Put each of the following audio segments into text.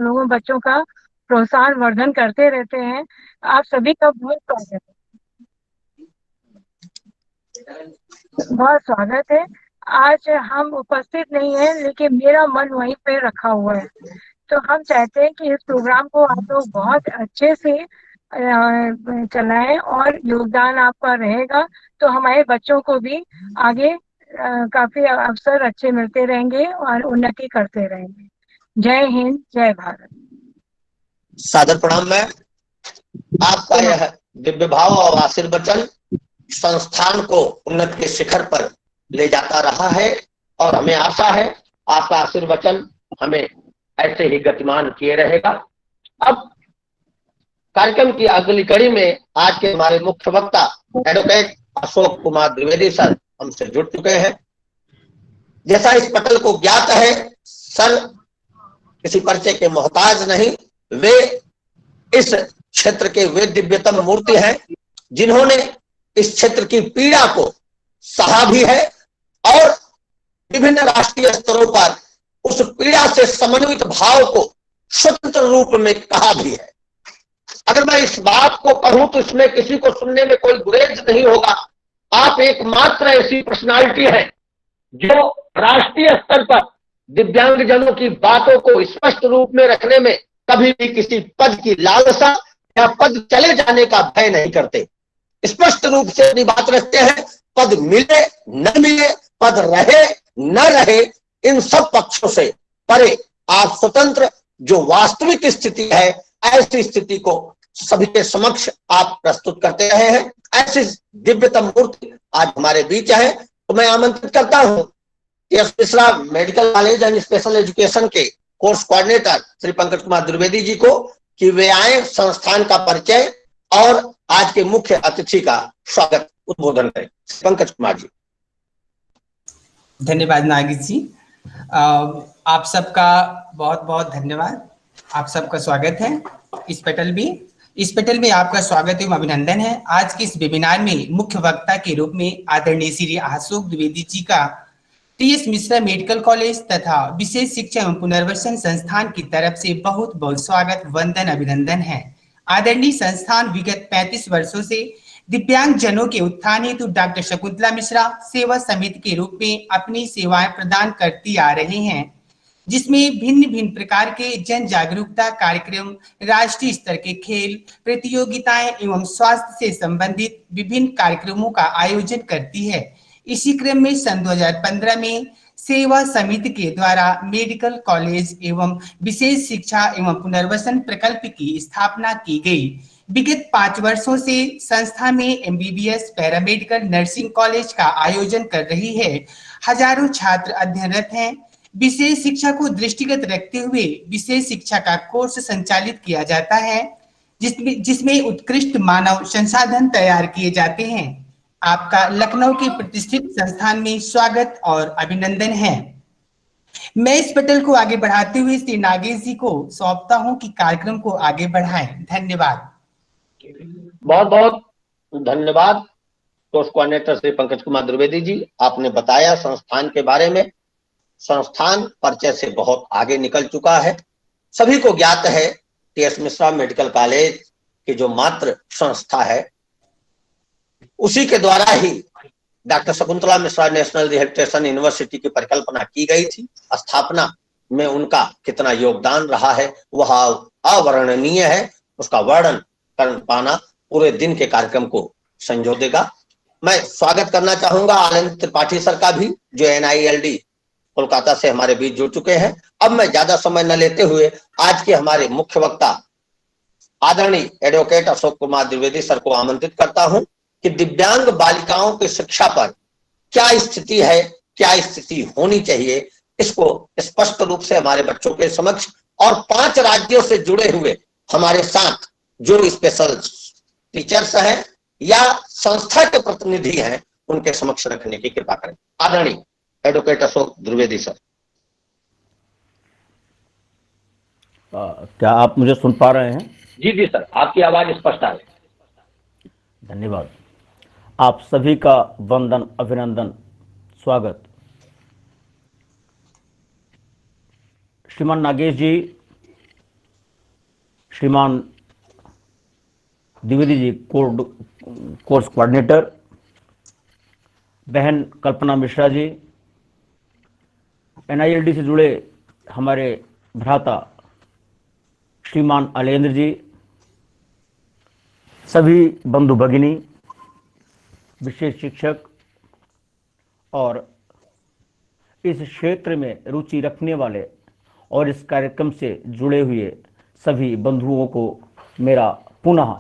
लोगों बच्चों का प्रोत्साहन वर्धन करते रहते हैं। आप सभी का बहुत स्वागत है, बहुत स्वागत है। आज हम उपस्थित नहीं है, लेकिन मेरा मन वहीं पे रखा हुआ है। तो हम चाहते हैं कि इस प्रोग्राम को आप लोग बहुत अच्छे से चलाएं और योगदान आपका रहेगा, तो हमारे बच्चों को भी आगे काफी अवसर अच्छे मिलते रहेंगे और उन्नति करते रहेंगे। जय हिंद, जय भारत। सादर प्रणाम। मैं आपका यह दिव्य भाव और आशीर्वचन संस्थान को उन्नति के शिखर पर ले जाता रहा है और हमें आशा है आपका आशीर्वचन हमें ऐसे ही गतिमान किए रहेगा। अब कार्यक्रम की अगली कड़ी में आज के हमारे मुख्य वक्ता एडवोकेट अशोक कुमार द्विवेदी सर हमसे जुड़ चुके हैं। जैसा इस पटल को ज्ञात है, सर किसी परिचय के मोहताज नहीं, वे इस क्षेत्र के वे दिव्यतम मूर्ति हैं जिन्होंने इस क्षेत्र की पीड़ा को सहा भी है और विभिन्न राष्ट्रीय स्तरों पर उस पीड़ा से समन्वित भाव को स्वतंत्र रूप में कहा भी है। अगर मैं इस बात को कहूं तो इसमें किसी को सुनने में कोई गुरेज नहीं होगा। आप एकमात्र ऐसी पर्सनालिटी है जो राष्ट्रीय स्तर पर दिव्यांगजनों की बातों को स्पष्ट रूप में रखने में कभी भी किसी पद की लालसा या पद चले जाने का भय नहीं करते। स्पष्ट रूप से अपनी बात रखते हैं। पद मिले न मिले, पद रहे न रहे, इन सब पक्षों से परे आप स्वतंत्र जो वास्तविक स्थिति है, ऐसी स्थिति को सभी के समक्ष आप प्रस्तुत करते रहे हैं। ऐसी दिव्यतम मूर्ति आज हमारे बीच है। तो मैं आमंत्रित करता हूं S Mishra medical college and special education के कोर्स कोऑर्डिनेटर श्री पंकज कुमार द्विवेदी जी को कि वे आए, संस्थान का परिचय और आज के मुख्य अतिथि का स्वागत उद्बोधन करें। पंकज कुमार जी। धन्यवाद नागित जी। आप सबका बहुत बहुत धन्यवाद। आप सबका स्वागत है इस पटल में आपका स्वागत एवं अभिनंदन है। आज के इस वेबिनार में मुख्य वक्ता के रूप में आदरणीय श्री अशोक द्विवेदी जी का टीएस मिश्रा मेडिकल कॉलेज तथा विशेष शिक्षा एवं पुनर्वसन संस्थान की तरफ से बहुत बहुत स्वागत, वंदन, अभिनंदन है। आदरणीय संस्थान विगत 35 वर्षों से दिव्यांग जनों के उत्थान हेतु डॉक्टर शकुंतला मिश्रा सेवा समिति के रूप में अपनी सेवाएं प्रदान करती आ रहे हैं, जिसमें भिन्न भिन्न प्रकार के जन जागरूकता कार्यक्रम, राष्ट्रीय स्तर के खेल प्रतियोगिताएं एवं स्वास्थ्य से संबंधित विभिन्न कार्यक्रमों का आयोजन करती है। इसी क्रम में सन 2015 में सेवा समिति के द्वारा मेडिकल कॉलेज एवं विशेष शिक्षा एवं पुनर्वसन प्रकल्प की स्थापना की गई। विगत 5 वर्षों से संस्था में एमबीबीएस पैरामेडिकल नर्सिंग कॉलेज का आयोजन कर रही है। हजारों छात्र अध्ययनरत हैं। विशेष शिक्षा को दृष्टिगत रखते हुए विशेष शिक्षा का कोर्स संचालित किया जाता है, जिसमें उत्कृष्ट मानव संसाधन तैयार किए जाते हैं। आपका लखनऊ के प्रतिष्ठित संस्थान में स्वागत और अभिनंदन है। मैं इस पटल को आगे बढ़ाते हुए श्री नागेश जी को सौंपता हूं कि कार्यक्रम को आगे बढ़ाएं। धन्यवाद। बहुत बहुत धन्यवाद कोर्स कोऑर्डिनेटर श्री पंकज कुमार द्विवेदी जी। आपने बताया संस्थान के बारे में। संस्थान परिचय से बहुत आगे निकल चुका है। सभी को ज्ञात है टीएस मिश्रा मेडिकल कॉलेज की जो मात्र संस्था है, उसी के द्वारा ही doctor Shakuntala Mishra national rehabilitation university की परिकल्पना की गई थी। स्थापना में उनका कितना योगदान रहा है वह अवर्णनीय है। उसका वर्णन कर पाना पूरे दिन के कार्यक्रम को संजो देगा। मैं स्वागत करना चाहूंगा आनंद त्रिपाठी सर का भी, जो NILD कोलकाता से हमारे बीच जुड़ चुके हैं। अब मैं ज्यादा समय न लेते हुए आज के हमारे मुख्य वक्ता आदरणीय एडवोकेट अशोक कुमार द्विवेदी सर को आमंत्रित करता हूं कि दिव्यांग बालिकाओं की शिक्षा पर क्या स्थिति है, क्या स्थिति होनी चाहिए, इसको स्पष्ट रूप से हमारे बच्चों के समक्ष और 5 राज्यों से जुड़े हुए हमारे साथ जो स्पेशल टीचर्स हैं या संस्था के प्रतिनिधि हैं उनके समक्ष रखने की कृपा करें। आदरणीय एडवोकेट अशोक द्विवेदी सर। क्या आप मुझे सुन पा रहे हैं? जी जी सर, आपकी आवाज स्पष्ट आ रही है। धन्यवाद। आप सभी का वंदन, अभिनंदन, स्वागत। श्रीमान नागेश जी श्रीमान द्विवेदी जी कोर्स कोऑर्डिनेटर, बहन कल्पना मिश्रा जी, NILD से जुड़े हमारे भ्राता श्रीमान अलेंद्र जी, सभी बंधु भगिनी, विशेष शिक्षक और इस क्षेत्र में रुचि रखने वाले और इस कार्यक्रम से जुड़े हुए सभी बंधुओं को मेरा पुनः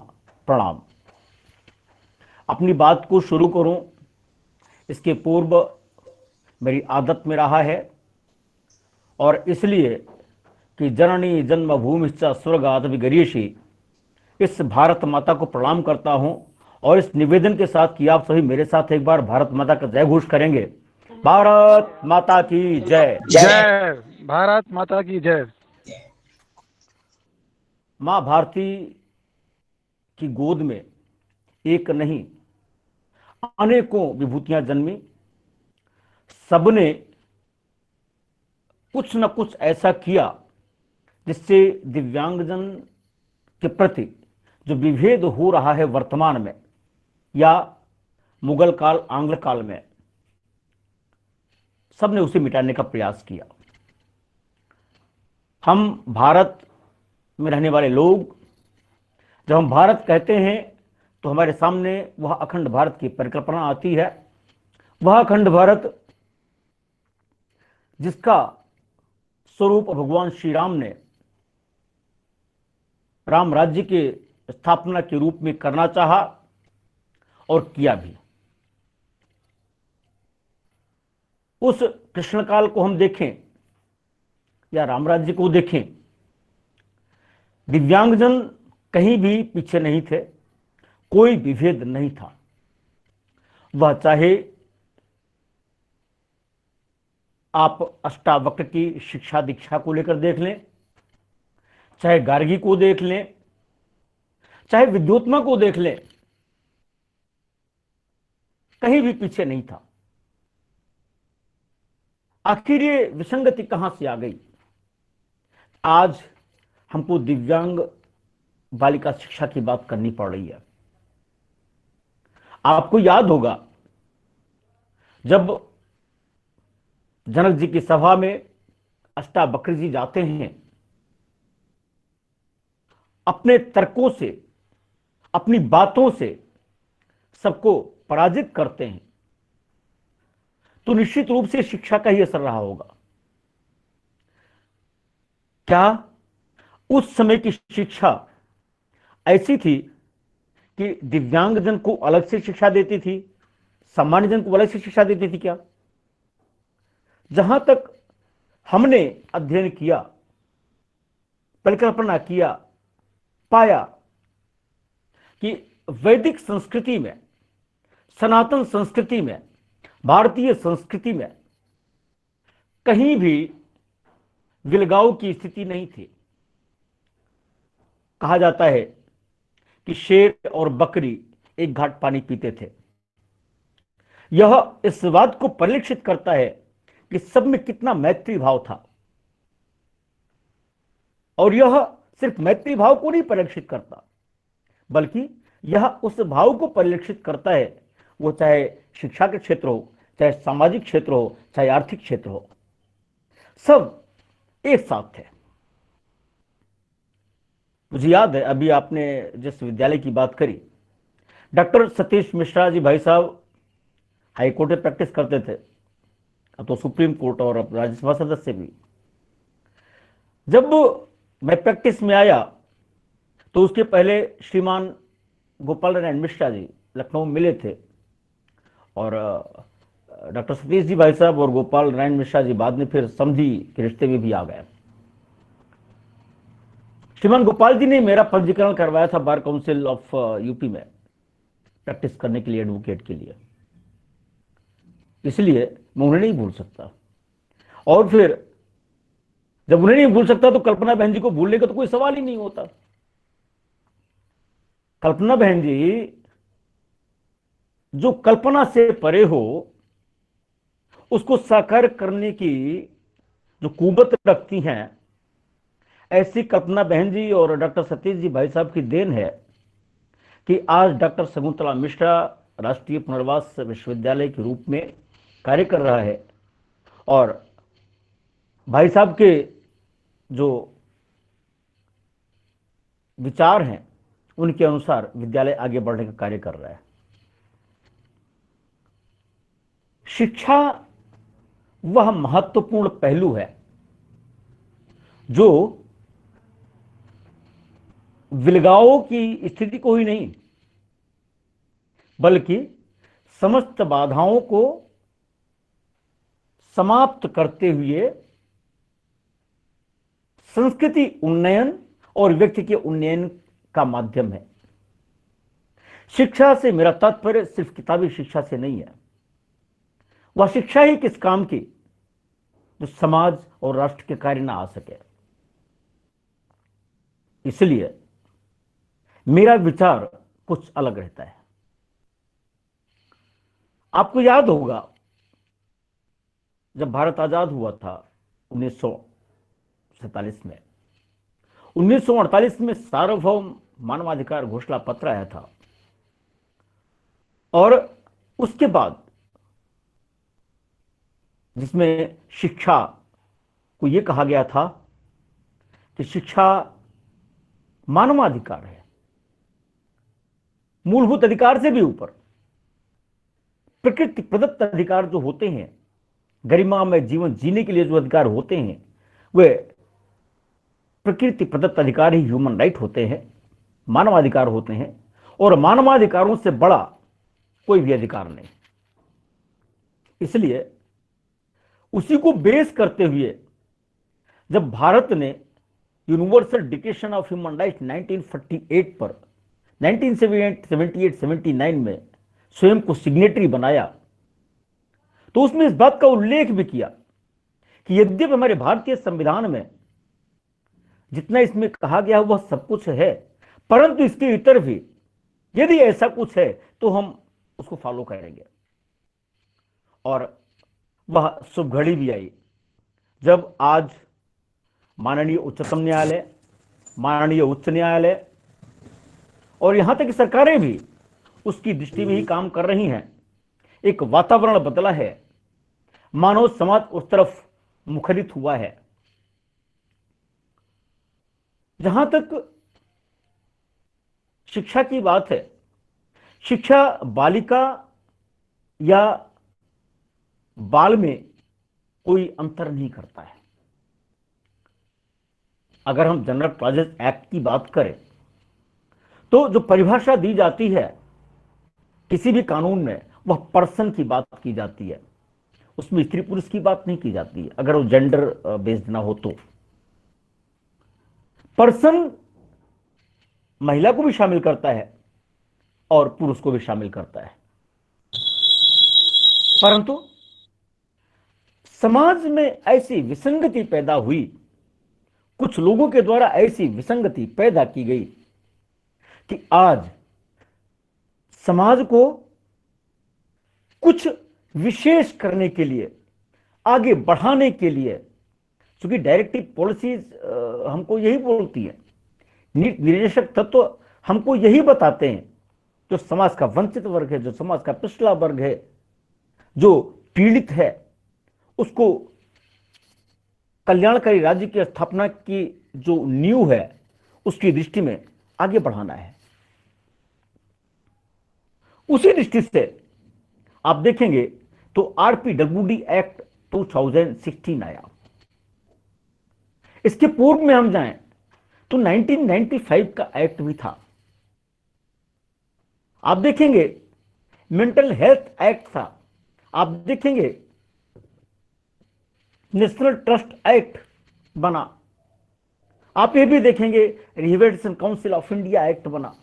प्रणाम। अपनी बात को शुरू करूं इसके पूर्व मेरी आदत में रहा है, और इसलिए कि जननी जन्मभूमिश्च स्वर्गात् विगरीयसी, इस भारत माता को प्रणाम करता हूं और इस निवेदन के साथ कि आप सभी मेरे साथ एक बार भारत माता का जय घोष करेंगे। भारत माता की जय। जय भारत माता की जय। मां भारती की गोद में एक नहीं अनेकों विभूतियां जन्मी। सबने कुछ न कुछ ऐसा किया जिससे दिव्यांगजन के प्रति जो विभेद हो रहा है वर्तमान में या मुगल काल आंग्ल काल में, सबने उसे मिटाने का प्रयास किया। हम भारत में रहने वाले लोग जब हम भारत कहते हैं तो हमारे सामने वह अखंड भारत की परिकल्पना आती है। वह अखंड भारत जिसका स्वरूप भगवान श्री राम ने राम राज्य के स्थापना के रूप में करना चाहा और किया भी। उस कृष्णकाल को हम देखें या राम राज्य को देखें, दिव्यांगजन कहीं भी पीछे नहीं थे, कोई विभेद नहीं था। वह चाहे आप अष्टावक्र की शिक्षा दीक्षा को लेकर देख लें, चाहे गार्गी को देख लें, चाहे विद्योत्मा को देख लें, कहीं भी पीछे नहीं था। आखिर ये विसंगति कहां से आ गई? आज हमको दिव्यांग बालिका शिक्षा की बात करनी पड़ रही है। आपको याद होगा जब जनक जी की सभा में अष्टावक्र जी जाते हैं, अपने तर्कों से, अपनी बातों से सबको पराजित करते हैं, तो निश्चित रूप से शिक्षा का ही असर रहा होगा। क्या उस समय की शिक्षा ऐसी थी कि दिव्यांगजन को अलग से शिक्षा देती थी, सामान्य जन को अलग से शिक्षा देती थी? क्या? जहां तक हमने अध्ययन किया, परिकल्पना किया, पाया कि वैदिक संस्कृति में, सनातन संस्कृति में, भारतीय संस्कृति में कहीं भी विलगाव की स्थिति नहीं थी। कहा जाता है कि शेर और बकरी एक घाट पानी पीते थे। यह इस बात को परिलक्षित करता है कि सब में कितना मैत्री भाव था। और यह सिर्फ मैत्री भाव को नहीं परिलक्षित करता, बल्कि यह उस भाव को परिलक्षित करता है, वो चाहे शिक्षा के क्षेत्र हो, चाहे सामाजिक क्षेत्र हो, चाहे आर्थिक क्षेत्र हो, सब एक साथ थे। मुझे याद है, अभी आपने जिस विद्यालय की बात करी, डॉक्टर सतीश मिश्रा जी भाई साहब हाई कोर्ट में प्रैक्टिस करते थे, अब तो सुप्रीम कोर्ट और अब राज्यसभा सदस्य भी। जब मैं प्रैक्टिस में आया तो उसके पहले श्रीमान गोपाल नारायण मिश्रा जी लखनऊ में मिले थे, और डॉक्टर सतीश जी भाई साहब और गोपाल नारायण मिश्रा जी बाद में फिर समझी के रिश्ते में भी आ गए। श्रीमान गोपाल जी ने मेरा पंजीकरण करवाया था बार काउंसिल ऑफ यूपी में प्रैक्टिस करने के लिए, एडवोकेट के लिए, इसलिए मैं उन्हें नहीं भूल सकता। और फिर जब उन्हें नहीं भूल सकता तो कल्पना बहन जी को भूलने का तो कोई सवाल ही नहीं होता। कल्पना बहन जी जो कल्पना से परे हो, उसको साकार करने की जो कुवत रखती हैं, ऐसी कल्पना बहन जी और डॉक्टर सतीश जी भाई साहब की देन है कि आज डॉक्टर शकुंतला मिश्रा राष्ट्रीय पुनर्वास विश्वविद्यालय के रूप में कार्य कर रहा है और भाई साहब के जो विचार हैं उनके अनुसार विद्यालय आगे बढ़ने का कार्य कर रहा है। शिक्षा वह महत्वपूर्ण पहलू है जो विलगाओं की स्थिति को ही नहीं बल्कि समस्त बाधाओं को समाप्त करते हुए संस्कृति उन्नयन और व्यक्ति के उन्नयन का माध्यम है। शिक्षा से मेरा तात्पर्य सिर्फ किताबी शिक्षा से नहीं है, वह शिक्षा ही किस काम की जो समाज और राष्ट्र के कार्य ना आ सके। इसलिए मेरा विचार कुछ अलग रहता है। आपको याद होगा जब भारत आजाद हुआ था 1947 में, 1948 में सार्वभौम मानवाधिकार घोषणा पत्र आया था और उसके बाद जिसमें शिक्षा को यह कहा गया था कि शिक्षा मानवाधिकार है, मूलभूत अधिकार से भी ऊपर प्रकृति प्रदत्त अधिकार जो होते हैं, गरिमा में जीवन जीने के लिए जो अधिकार होते हैं वे प्रकृति प्रदत्त अधिकार ही ह्यूमन राइट होते हैं, मानवाधिकार होते हैं और मानवाधिकारों से बड़ा कोई भी अधिकार नहीं। इसलिए उसी को बेस करते हुए जब भारत ने universal declaration of human rights 1948 पर 1978-79 में स्वयं को सिग्नेटरी बनाया तो उसमें इस बात का उल्लेख भी किया कि यद्यपि हमारे भारतीय संविधान में जितना इसमें कहा गया वह सब कुछ है, परंतु इसके इतर भी यदि ऐसा कुछ है तो हम उसको फॉलो करेंगे। और वह शुभ घड़ी भी आई जब आज माननीय उच्चतम न्यायालय, माननीय उच्च न्यायालय और यहां तक कि सरकारें भी उसकी दृष्टि में ही काम कर रही हैं। एक वातावरण बदला है, मानव समाज उस तरफ मुखरित हुआ है। जहां तक शिक्षा की बात है, शिक्षा बालिका या बाल में कोई अंतर नहीं करता है। अगर हम जनरल प्रोसेस एक्ट की बात करें तो जो परिभाषा दी जाती है किसी भी कानून में वह पर्सन की बात की जाती है, उसमें स्त्री पुरुष की बात नहीं की जाती है। अगर वो जेंडर बेस्ड ना हो तो पर्सन महिला को भी शामिल करता है और पुरुष को भी शामिल करता है। परंतु समाज में ऐसी विसंगति पैदा हुई, कुछ लोगों के द्वारा ऐसी विसंगति पैदा की गई कि आज समाज को कुछ विशेष करने के लिए, आगे बढ़ाने के लिए, क्योंकि डायरेक्टिव पॉलिसीज हमको यही बोलती है, निर्देशक तत्व हमको यही बताते हैं, जो समाज का वंचित वर्ग है, जो समाज का पिछड़ा वर्ग है, जो पीड़ित है, उसको कल्याणकारी राज्य की स्थापना की जो नींव है उसकी दृष्टि में आगे बढ़ाना है। उसी दृष्टि से आप देखेंगे तो आरपीडब्ल्यूडी एक्ट 2016 आया। इसके पूर्व में हम जाएं तो 1995 का एक्ट भी था। आप देखेंगे मेंटल हेल्थ एक्ट था। आप देखेंगे नेशनल ट्रस्ट एक्ट बना। आप ये भी देखेंगे rehabilitation council of India act बना।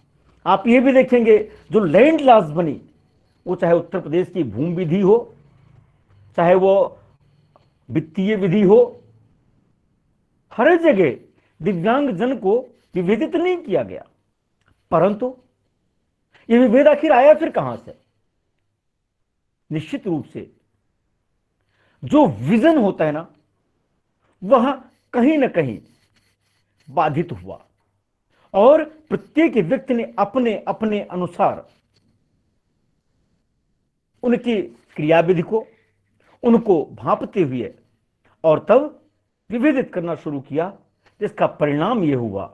आप ये भी देखेंगे जो लैंड लॉज बनी, वो चाहे उत्तर प्रदेश की भूमि विधि हो, चाहे वो वित्तीय विधि हो, हर जगह दिव्यांग जन को विभेदित नहीं किया गया। परंतु ये विभेद आखिर आया फिर कहां से? निश्चित रूप से जो विजन होता है ना, वह कहीं ना कहीं बाधित हुआ और प्रत्येक व्यक्ति ने अपने अपने अनुसार उनकी क्रियाविधि को उनको भांपते हुए और तब विभेदित करना शुरू किया, जिसका परिणाम यह हुआ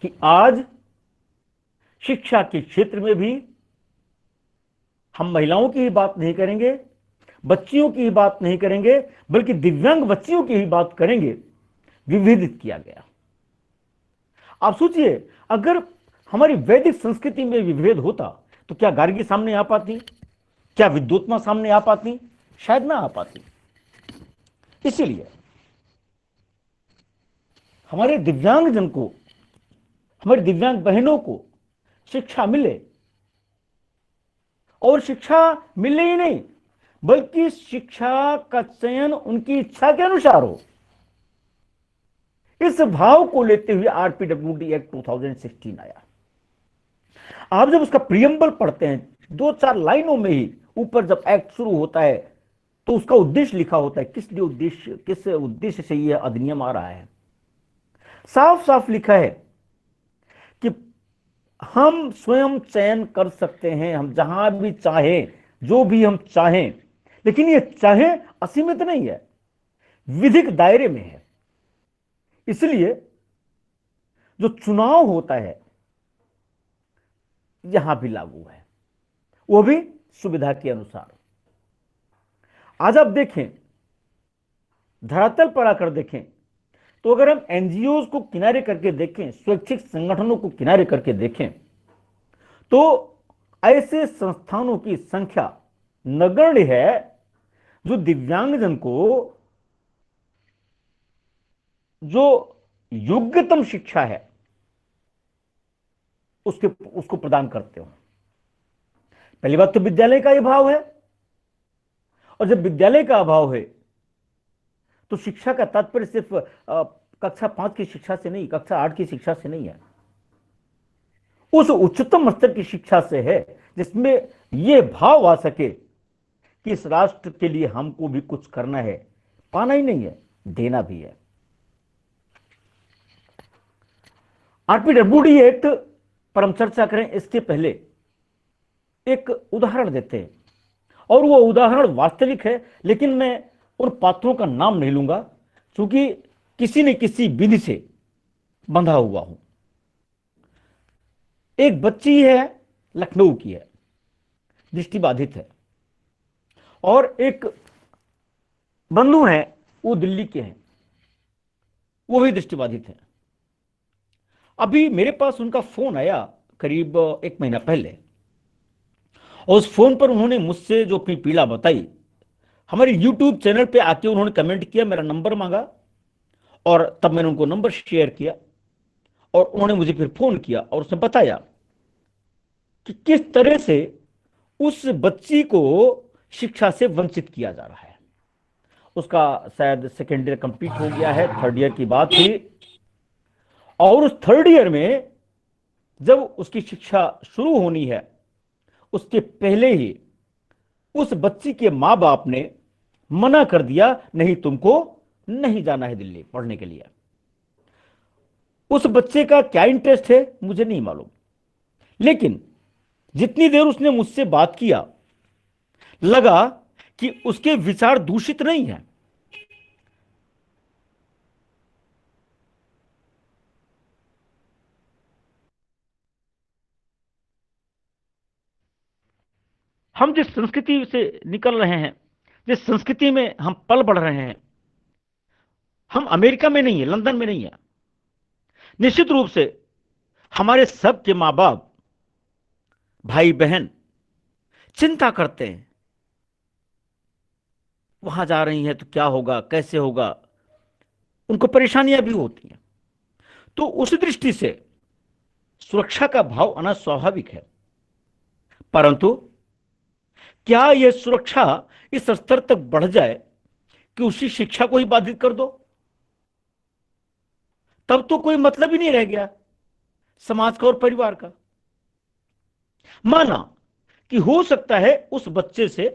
कि आज शिक्षा के क्षेत्र में भी हम महिलाओं की ही बात नहीं करेंगे, बच्चियों की ही बात नहीं करेंगे, बल्कि दिव्यांग बच्चियों की ही बात करेंगे। विभेदित किया गया। आप सोचिए, अगर हमारी वैदिक संस्कृति में विभेद होता तो क्या गार्गी सामने आ पाती, क्या विद्वत्मा सामने आ पाती? शायद ना आ पाती। इसीलिए हमारे दिव्यांगजन को, हमारी दिव्यांग बहनों को शिक्षा मिले, और शिक्षा मिले ही नहीं बल्कि शिक्षा का चयन उनकी इच्छा के अनुसार हो। इस भाव को लेते हुए आरपीडब्ल्यूडी एक्ट 2016 आया। आप जब उसका प्रियम्बल पढ़ते हैं, 2-4 लाइनों में ही ऊपर जब एक्ट शुरू होता है तो उसका उद्देश्य लिखा होता है, किस उद्देश्य से यह अधिनियम आ रहा है। साफ साफ लिखा है कि हम स्वयं चयन कर सकते हैं, हम जहां भी चाहें, जो भी हम चाहें, लेकिन ये चाहे असीमित नहीं है, विधिक दायरे में है। इसलिए जो चुनाव होता है यहां भी लागू है, वो भी सुविधा के अनुसार। आज आप देखें, धरातल पर आकर देखें तो अगर हम एनजीओ को किनारे करके देखें, स्वैच्छिक संगठनों को किनारे करके देखें, तो ऐसे संस्थानों की संख्या नगण्य है जो दिव्यांगजन को जो योग्यतम शिक्षा है उसको प्रदान करते हो। पहली बात तो विद्यालय का अभाव है, और जब विद्यालय का अभाव है तो शिक्षा का तात्पर्य सिर्फ कक्षा 5 की शिक्षा से नहीं, कक्षा 8 की शिक्षा से नहीं है, उस उच्चतम स्तर की शिक्षा से है जिसमें यह भाव आ सके कि इस राष्ट्र के लिए हमको भी कुछ करना है, पाना ही नहीं है, देना भी है। आरपीडब्ल्यूडी एक्ट पर हम चर्चा करें इसके पहले एक उदाहरण देते हैं, और वो उदाहरण वास्तविक है, लेकिन मैं उन पात्रों का नाम नहीं लूंगा क्योंकि किसी न किसी विधि से बंधा हुआ हूं। एक बच्ची है, लखनऊ की है, दृष्टिबाधित है, और एक बंधु है, वो दिल्ली के हैं, वो भी दृष्टिबाधित है। अभी मेरे पास उनका फोन आया करीब 1 महीना पहले, और उस फोन पर उन्होंने मुझसे जो अपनी पीड़ा बताई, हमारे YouTube चैनल पे आके उन्होंने कमेंट किया, मेरा नंबर मांगा, और तब मैंने उनको नंबर शेयर किया, और उन्होंने मुझे फिर फोन किया और उसने बताया कि किस तरह से उस बच्ची को शिक्षा से वंचित किया जा रहा है। उसका शायद सेकेंड ईयर कंप्लीट हो गया है, 3rd ईयर की बात थी, और उस 3rd ईयर में जब उसकी शिक्षा शुरू होनी है उसके पहले ही उस बच्ची के मां बाप ने मना कर दिया, नहीं तुमको नहीं जाना है दिल्ली पढ़ने के लिए। उस बच्चे का क्या इंटरेस्ट है मुझे नहीं मालूम, लेकिन जितनी देर उसने मुझसे बात किया लगा कि उसके विचार दूषित नहीं है। हम जिस संस्कृति से निकल रहे हैं, जिस संस्कृति में हम पल बढ़ रहे हैं, हम अमेरिका में नहीं है, लंदन में नहीं है। निश्चित रूप से हमारे सबके मां बाप, भाई बहन चिंता करते हैं, वहां जा रही हैं तो क्या होगा, कैसे होगा, उनको परेशानियां भी होती हैं। तो उस दृष्टि से सुरक्षा का भाव आना स्वाभाविक है, परंतु क्या यह सुरक्षा इस स्तर तक बढ़ जाए कि उसी शिक्षा को ही बाधित कर दो? तब तो कोई मतलब ही नहीं रह गया समाज का और परिवार का। माना कि हो सकता है उस बच्चे से,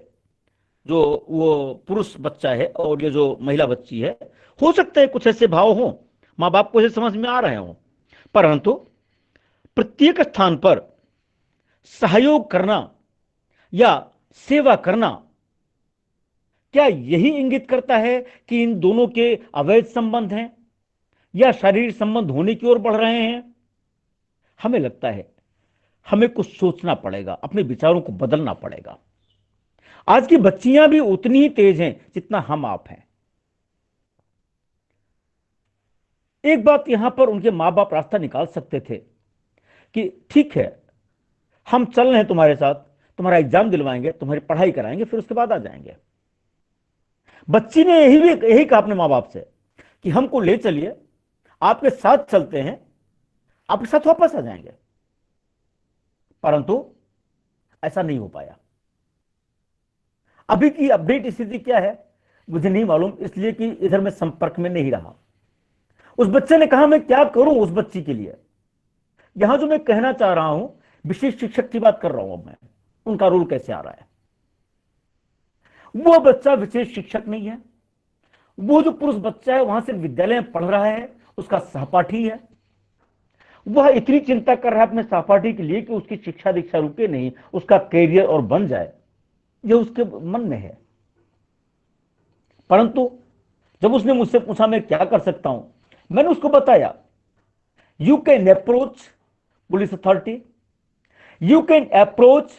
जो वो पुरुष बच्चा है और ये जो महिला बच्ची है, हो सकता है कुछ ऐसे भाव हो, माँ बाप को इसे समझ में आ रहे हों, परंतु प्रत्येक स्थान पर सहयोग करना या सेवा करना क्या यही इंगित करता है कि इन दोनों के अवैध संबंध हैं या शारीरिक संबंध होने की ओर बढ़ रहे हैं? हमें लगता है हमें कुछ सोचना पड़ेगा, अपने विचारों को बदलना पड़ेगा। आज की बच्चियां भी उतनी ही तेज हैं जितना हम आप हैं। एक बात यहां पर उनके मां बाप रास्ता निकाल सकते थे कि ठीक है, हम चल रहे हैं तुम्हारे साथ, तुम्हारा एग्जाम दिलवाएंगे, तुम्हारी पढ़ाई कराएंगे, फिर उसके बाद आ जाएंगे। बच्ची ने यही कहा अपने मां बाप से कि हमको ले चलिए, आपके साथ चलते हैं, आपके साथ वापस आ जाएंगे। परंतु ऐसा नहीं हो पाया। अभी की अपडेट स्थिति क्या है मुझे नहीं मालूम, इसलिए कि इधर मैं संपर्क में नहीं रहा। उस बच्चे ने कहा मैं क्या करूं उस बच्ची के लिए। यहां जो मैं कहना चाह रहा हूं, विशेष शिक्षक की बात कर रहा हूं, अब मैं उनका रोल कैसे आ रहा है। वो बच्चा विशेष शिक्षक नहीं है, वो जो पुरुष बच्चा है वहां से विद्यालय में पढ़ रहा है, उसका सहपाठी है। वह इतनी चिंता कर रहा है अपने सहपाठी के लिए कि उसकी शिक्षा दीक्षा रुके नहीं, उसका कैरियर और बन जाए, यह उसके मन में है। परंतु जब उसने मुझसे पूछा मैं क्या कर सकता हूं, मैंने उसको बताया you can approach police authority, you can approach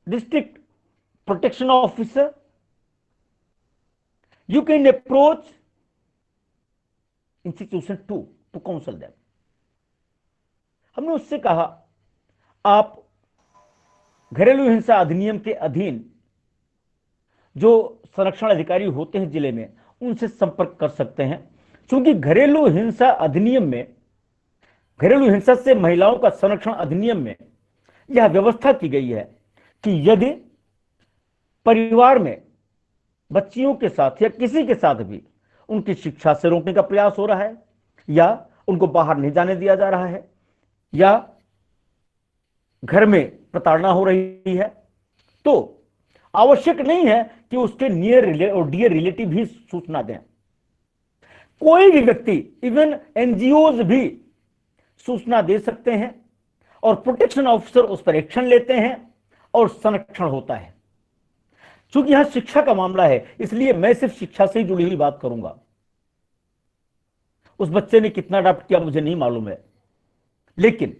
district protection officer, you can approach institution to council them. हमने उससे कहा आप घरेलू हिंसा अधिनियम के अधीन जो संरक्षण अधिकारी होते हैं जिले में, उनसे संपर्क कर सकते हैं, क्योंकि घरेलू हिंसा अधिनियम में, घरेलू हिंसा से महिलाओं का संरक्षण अधिनियम में यह व्यवस्था की गई है कि यदि परिवार में बच्चियों के साथ या किसी के साथ भी उनकी शिक्षा से रोकने का प्रयास हो रहा है, या उनको बाहर नहीं जाने दिया जा रहा है, या घर में प्रताड़ना हो रही है, तो आवश्यक नहीं है कि उसके नियर और डियर रिलेटिव भी सूचना दें। कोई भी व्यक्ति, इवन एनजीओज भी सूचना दे सकते हैं और प्रोटेक्शन ऑफिसर उस पर एक्शन लेते हैं और संरक्षण होता है। क्योंकि यहां शिक्षा का मामला है, इसलिए मैं सिर्फ शिक्षा से ही जुड़ी हुई बात करूंगा। उस बच्चे ने कितना अडॉप्ट किया मुझे नहीं मालूम है, लेकिन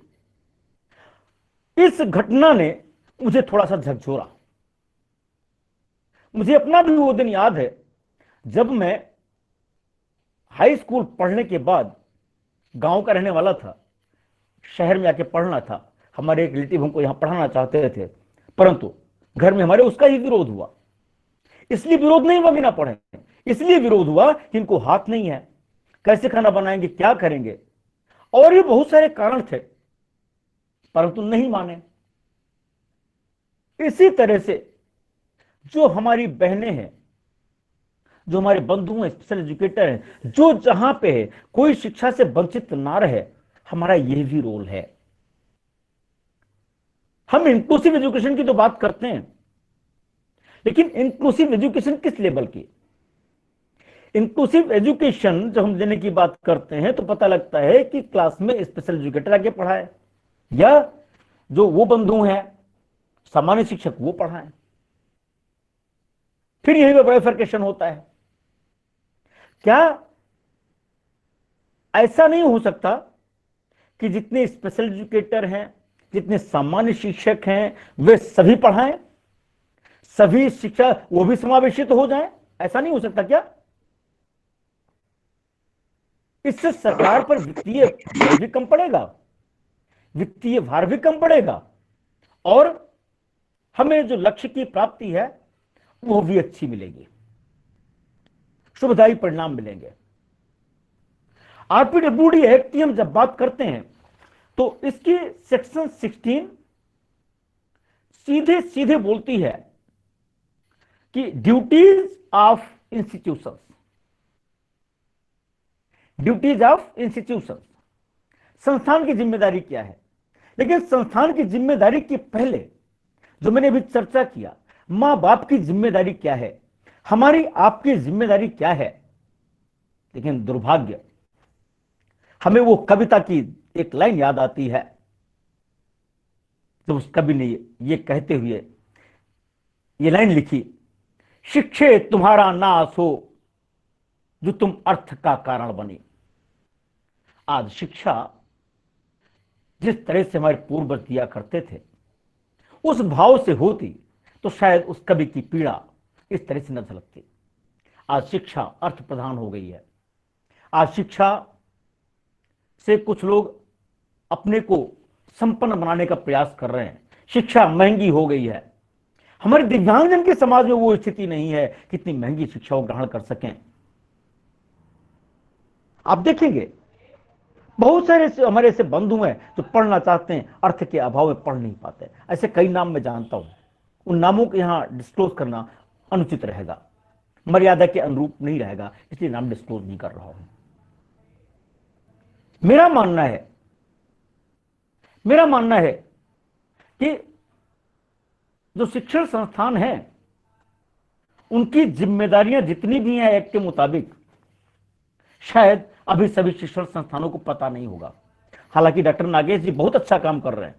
इस घटना ने मुझे थोड़ा सा झकझोरा। मुझे अपना भी वो दिन याद है जब मैं हाई स्कूल पढ़ने के बाद गांव का रहने वाला था, शहर में आके पढ़ना था। हमारे एक रिलेटिव हमको यहां पढ़ाना चाहते थे, परंतु घर में हमारे उसका ही विरोध हुआ। इसलिए विरोध नहीं हुआ बिना पढ़े, इसलिए विरोध हुआ कि इनको हाथ नहीं है, कैसे खाना बनाएंगे, क्या करेंगे, और ये बहुत सारे कारण थे, परंतु नहीं माने। इसी तरह से जो हमारी बहनें हैं, जो हमारे बंधु हैं, स्पेशल एजुकेटर हैं, जो जहां पे है, कोई शिक्षा से वंचित ना रहे, हमारा यह भी रोल है। हम इंक्लूसिव एजुकेशन की तो बात करते हैं, लेकिन इंक्लूसिव एजुकेशन किस लेवल की? इंक्लूसिव एजुकेशन जब हम देने की बात करते हैं तो पता लगता है कि क्लास में स्पेशल एजुकेटर आगे पढ़ाए, या जो वो बंधु हैं सामान्य शिक्षक वो पढ़ाएं। फिर यही पे बाइफरकेशन होता है। क्या ऐसा नहीं हो सकता कि जितने स्पेशल एजुकेटर हैं, जितने सामान्य शिक्षक हैं, वे सभी पढ़ाएं, सभी शिक्षा वो भी समावेशित हो जाएं? ऐसा नहीं हो सकता क्या? इससे सरकार पर वित्तीय भार भी कम पड़ेगा, वित्तीय भार भी कम पड़ेगा, और हमें जो लक्ष्य की प्राप्ति है वो भी अच्छी मिलेगी, शुभदायी परिणाम मिलेंगे। आरपीडब्ल्यूडी एक्ट की हम जब बात करते हैं तो इसकी सेक्शन 16 सीधे सीधे बोलती है कि duties of institutions, duties of institutions, संस्थान की जिम्मेदारी क्या है। लेकिन संस्थान की जिम्मेदारी के पहले जो मैंने अभी चर्चा किया, मां बाप की जिम्मेदारी क्या है, हमारी आपकी जिम्मेदारी क्या है। लेकिन दुर्भाग्य, हमें वो कविता की एक लाइन याद आती है, जब उस कवि ने ये कहते हुए ये लाइन लिखी, शिक्षे तुम्हारा नाश हो जो तुम अर्थ का कारण बने। आज शिक्षा जिस तरह से हमारे पूर्वज दिया करते थे, उस भाव से होती तो शायद उस कवि की पीड़ा इस तरह से न झलकती। आज शिक्षा अर्थ प्रधान हो गई है। आज शिक्षा से कुछ लोग अपने को संपन्न बनाने का प्रयास कर रहे हैं। शिक्षा महंगी हो गई है। हमारे दिव्यांगजन के समाज में वो स्थिति नहीं है कि इतनी महंगी शिक्षा को ग्रहण कर सकें। आप देखेंगे बहुत सारे हमारे ऐसे बंधु हैं जो पढ़ना चाहते हैं, अर्थ के अभाव में पढ़ नहीं पाते। ऐसे कई नाम मैं जानता हूं, उन नामों को यहां डिस्क्लोज करना अनुचित रहेगा, मर्यादा के अनुरूप नहीं रहेगा, इसलिए नाम डिस्क्लोज नहीं कर रहा हूं। मेरा मानना है कि जो शिक्षण संस्थान हैं उनकी जिम्मेदारियां जितनी भी हैं एक्ट के मुताबिक, शायद अभी सभी शिक्षण संस्थानों को पता नहीं होगा। हालांकि डॉक्टर नागेश जी बहुत अच्छा काम कर रहे हैं।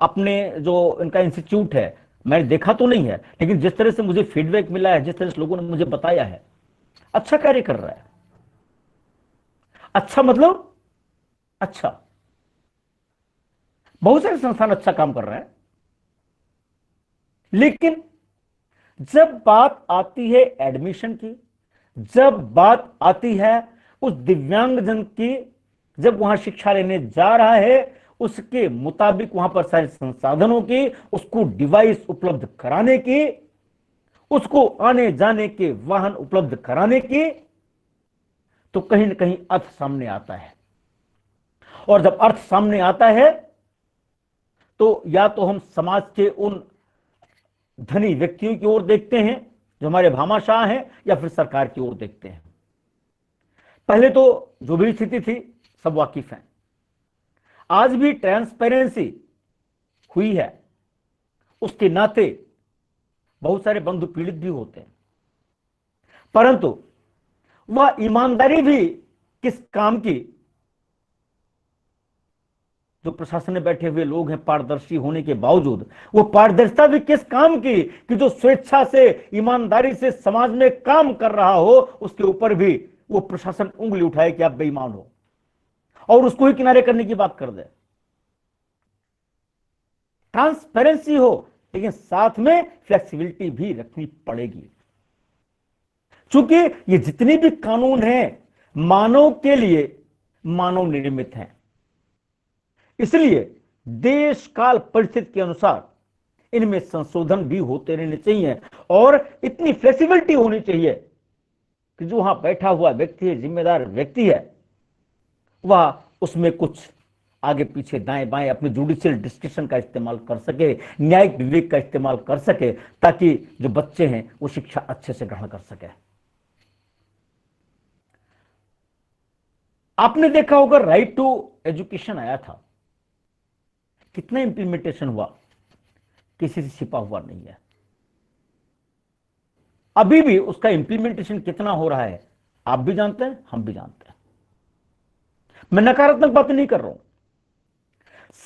अपने जो इनका इंस्टीट्यूट है, मैंने देखा तो नहीं है, लेकिन जिस तरह से मुझे फीडबैक मिला है, जिस तरह से लोगों ने मुझे बताया है, अच्छा कार्य कर रहा है। अच्छा मतलब अच्छा, बहुत सारे संस्थान अच्छा काम कर रहे हैं, लेकिन जब बात आती है एडमिशन की, जब बात आती है उस दिव्यांगजन की, जब वहां शिक्षा लेने जा रहा है, उसके मुताबिक वहां पर सारे संसाधनों की, उसको डिवाइस उपलब्ध कराने की, उसको आने जाने के वाहन उपलब्ध कराने की, तो कहीं ना कहीं अर्थ सामने आता है। और जब अर्थ सामने आता है तो या तो हम समाज के उन धनी व्यक्तियों की ओर देखते हैं जो हमारे भामाशाह हैं, या फिर सरकार की ओर देखते हैं। पहले तो जो भी स्थिति थी सब वाकिफ हैं। आज भी ट्रांसपेरेंसी हुई है, उसके नाते बहुत सारे बंधु पीड़ित भी होते हैं, परंतु वह ईमानदारी भी किस काम की, जो प्रशासन में बैठे हुए लोग हैं पारदर्शी होने के बावजूद, वो पारदर्शिता भी किस काम की कि जो स्वेच्छा से ईमानदारी से समाज में काम कर रहा हो, उसके ऊपर भी वो प्रशासन उंगली उठाए कि आप बेईमान हो और उसको ही किनारे करने की बात कर दे। ट्रांसपेरेंसी हो, लेकिन साथ में फ्लेक्सिबिलिटी भी रखनी पड़ेगी, क्योंकि ये जितनी भी कानून हैं मानव के लिए मानव निर्मित हैं। इसलिए देश काल परिस्थिति के अनुसार इनमें संशोधन भी होते रहने चाहिए और इतनी फ्लेक्सिबिलिटी होनी चाहिए कि जो वहां बैठा हुआ व्यक्ति है, जिम्मेदार व्यक्ति है, वह उसमें कुछ आगे पीछे दाएं बाएं अपने जुडिशियल डिस्कशन का इस्तेमाल कर सके, न्यायिक विवेक का इस्तेमाल कर सके, ताकि जो बच्चे हैं वो शिक्षा अच्छे से ग्रहण कर सके। आपने देखा होगा राइट टू एजुकेशन आया था, कितना इंप्लीमेंटेशन हुआ, किसी से छिपा हुआ नहीं है। अभी भी उसका इंप्लीमेंटेशन कितना हो रहा है आप भी जानते हैं, हम भी जानते हैं। मैं नकारात्मक बात नहीं कर रहा हूं।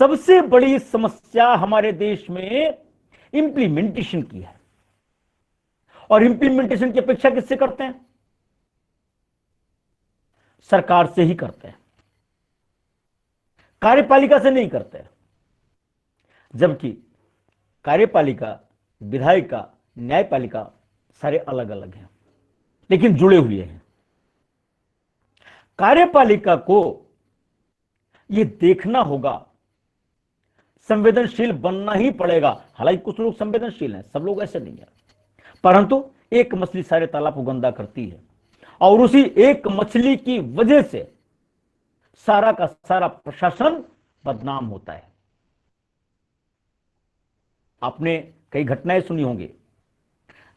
सबसे बड़ी समस्या हमारे देश में इंप्लीमेंटेशन की है, और इंप्लीमेंटेशन की अपेक्षा किससे करते हैं? सरकार से ही करते हैं, कार्यपालिका से नहीं करते। जबकि कार्यपालिका, विधायिका, न्यायपालिका सारे अलग अलग हैं, लेकिन जुड़े हुए हैं। कार्यपालिका को यह देखना होगा, संवेदनशील बनना ही पड़ेगा। हालांकि कुछ लोग संवेदनशील हैं, सब लोग ऐसे नहीं है, परंतु एक मछली सारे तालाब को गंदा करती है, और उसी एक मछली की वजह से सारा का सारा प्रशासन बदनाम होता है। आपने कई घटनाएं सुनी होंगी,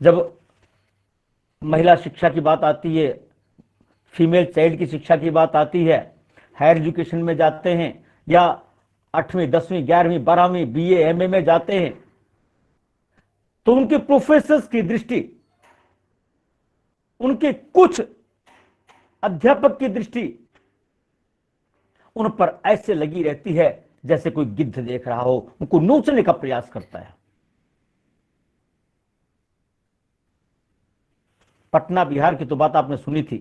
जब महिला शिक्षा की बात आती है, फीमेल चाइल्ड की शिक्षा की बात आती है, हायर एजुकेशन में जाते हैं या 8वीं 10वीं 11वीं 12वीं BA MA में जाते हैं, तो उनके प्रोफेसर्स की दृष्टि उनके कुछ अध्यापक की दृष्टि उन पर ऐसे लगी रहती है जैसे कोई गिद्ध देख रहा हो, उनको नोचने का प्रयास करता है। पटना बिहार की तो बात आपने सुनी थी,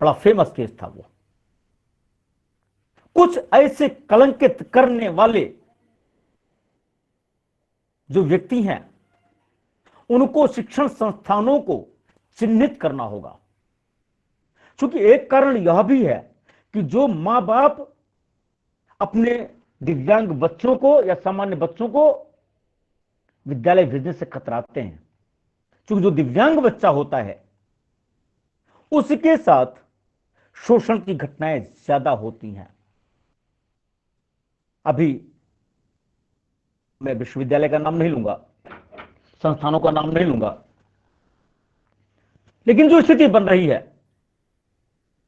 बड़ा फेमस केस था वो। कुछ ऐसे कलंकित करने वाले जो व्यक्ति हैं, उनको शिक्षण संस्थानों को चिन्हित करना होगा। क्योंकि एक कारण यह भी है कि जो मां बाप अपने दिव्यांग बच्चों को या सामान्य बच्चों को विद्यालय भेजने से कतराते हैं, क्योंकि जो दिव्यांग बच्चा होता है उसके साथ शोषण की घटनाएं ज्यादा होती हैं। अभी मैं विश्वविद्यालय का नाम नहीं लूंगा, संस्थानों का नाम नहीं लूंगा, लेकिन जो स्थिति बन रही है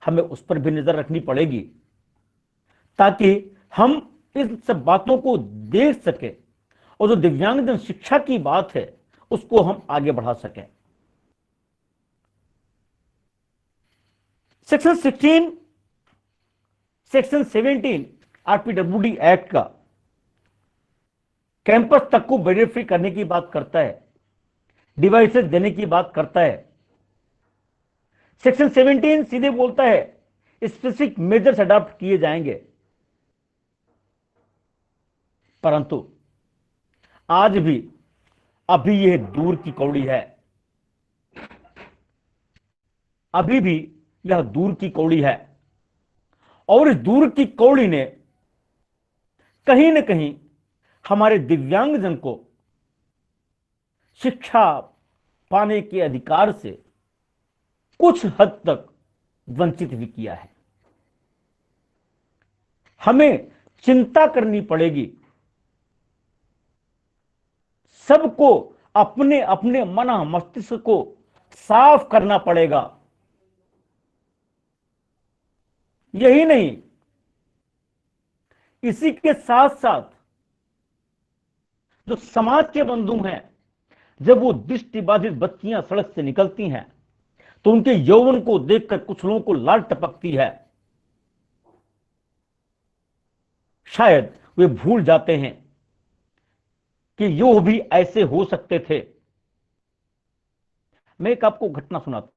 हमें उस पर भी नजर रखनी पड़ेगी, ताकि हम इन सब बातों को देख सके और जो दिव्यांगजन शिक्षा की बात है उसको हम आगे बढ़ा सकें। सेक्शन 16, सेक्शन 17 आरपीडब्ल्यूडी एक्ट का कैंपस तक को वेरीफाई करने की बात करता है, डिवाइसेस देने की बात करता है। सेक्शन 17 सीधे बोलता है स्पेसिफिक मेजर्स अडॉप्ट किए जाएंगे, परंतु आज भी अभी यह दूर की कौड़ी है, अभी भी यह दूर की कौड़ी है। और इस दूर की कौड़ी ने कहीं ना कहीं हमारे दिव्यांगजन को शिक्षा पाने के अधिकार से कुछ हद तक वंचित भी किया है। हमें चिंता करनी पड़ेगी, सबको अपने अपने मन मस्तिष्क को साफ करना पड़ेगा। यही नहीं, इसी के साथ साथ जो समाज के बंधु हैं, जब वो दृष्टिबाधित बच्चियां सड़क से निकलती हैं तो उनके यौवन को देखकर कुछ लोगों को लाल टपकती है। शायद वे भूल जाते हैं कि यो भी ऐसे हो सकते थे। मैं एक आपको घटना सुनाता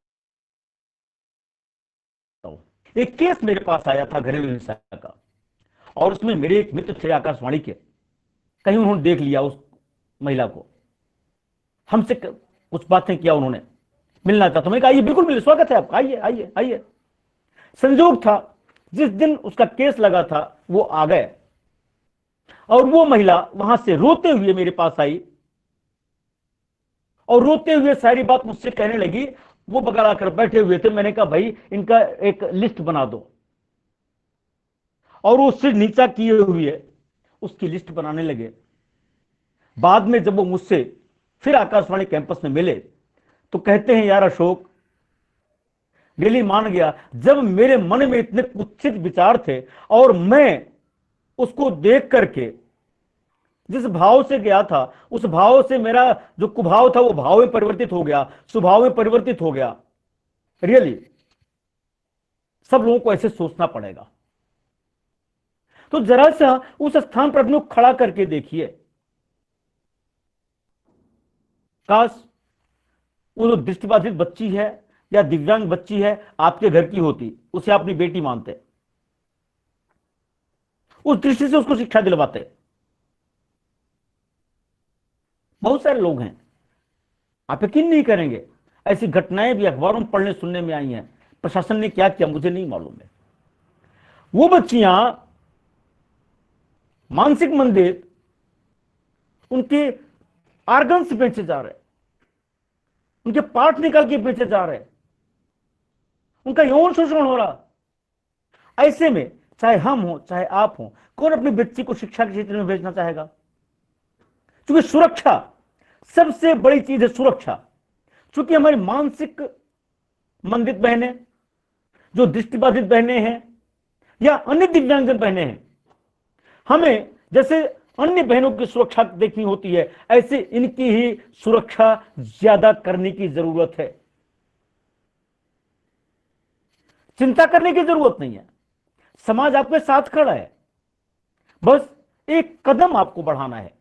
हूं। एक केस मेरे पास आया था घरेलू हिंसा का, और उसमें मेरे एक मित्र थे आकाशवाणी के, कहीं उन्होंने देख लिया उस महिला को, हमसे कुछ बातें किया, उन्होंने मिलना चाहता, मैं कहा आइए, बिल्कुल मिले, स्वागत है आपका, आइए आइए आइए। संजोग था जिस दिन उसका केस लगा था वो आ गए, और वो महिला वहां से रोते हुए मेरे पास आई और रोते हुए सारी बात मुझसे कहने लगी। वो बगल आकर बैठे हुए थे, मैंने कहा भाई इनका एक लिस्ट बना दो, और वो सिर नीचा किए हुए उसकी लिस्ट बनाने लगे। बाद में जब वो मुझसे फिर आकाशवाणी कैंपस में मिले तो कहते हैं यार अशोक, रियली मान गया, जब मेरे मन में इतने कुत्सित विचार थे और मैं उसको देख करके जिस भाव से गया था उस भाव से मेरा जो कुभाव था वो भाव में परिवर्तित हो गया, स्वभाव में परिवर्तित हो गया। रियली सब लोगों को ऐसे सोचना पड़ेगा। तो जरा सा उस स्थान पर अपने को खड़ा करके देखिए, काश वो जो दृष्टिबाधित बच्ची है या दिव्यांग बच्ची है आपके घर की होती, उसे अपनी बेटी मानते, उस दृष्टि से उसको शिक्षा दिलवाते। बहुत सारे लोग हैं, आप यकीन नहीं करेंगे, ऐसी घटनाएं भी अखबारों में पढ़ने सुनने में आई हैं। प्रशासन ने क्या किया मुझे नहीं मालूम है। वो बच्चियां मानसिक मंदिर, उनके आर्गन्स बेचे जा रहे, उनके पार्ट निकाल के बेचे जा रहे, उनका यौन शोषण हो रहा। ऐसे में चाहे हम हो चाहे आप हो, कौन अपनी बच्ची को शिक्षा के क्षेत्र में भेजना चाहेगा? क्योंकि सुरक्षा सबसे बड़ी चीज है, सुरक्षा। क्योंकि हमारी मानसिक मंदित बहनें, जो दृष्टिबाधित बहनें हैं या अन्य दिव्यांगजन बहनें हैं, हमें जैसे अन्य बहनों की सुरक्षा देखनी होती है, ऐसे इनकी ही सुरक्षा ज्यादा करने की जरूरत है। चिंता करने की जरूरत नहीं है, समाज आपके साथ खड़ा है, बस एक कदम आपको बढ़ाना है।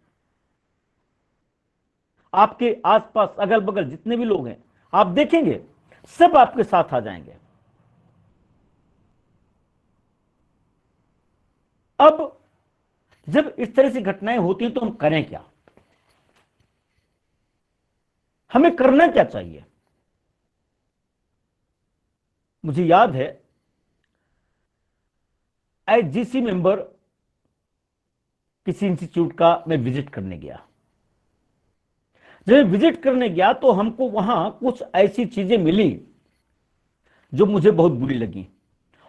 आपके आसपास अगल बगल जितने भी लोग हैं, आप देखेंगे सब आपके साथ आ जाएंगे। अब जब इस तरह से घटनाएं होती हैं तो हम करें क्या, हमें करना क्या चाहिए? मुझे याद है एज जीसी मेंबर किसी इंस्टीट्यूट का मैं विजिट करने गया। जब मैं विजिट करने गया तो हमको वहां कुछ ऐसी चीजें मिली जो मुझे बहुत बुरी लगी,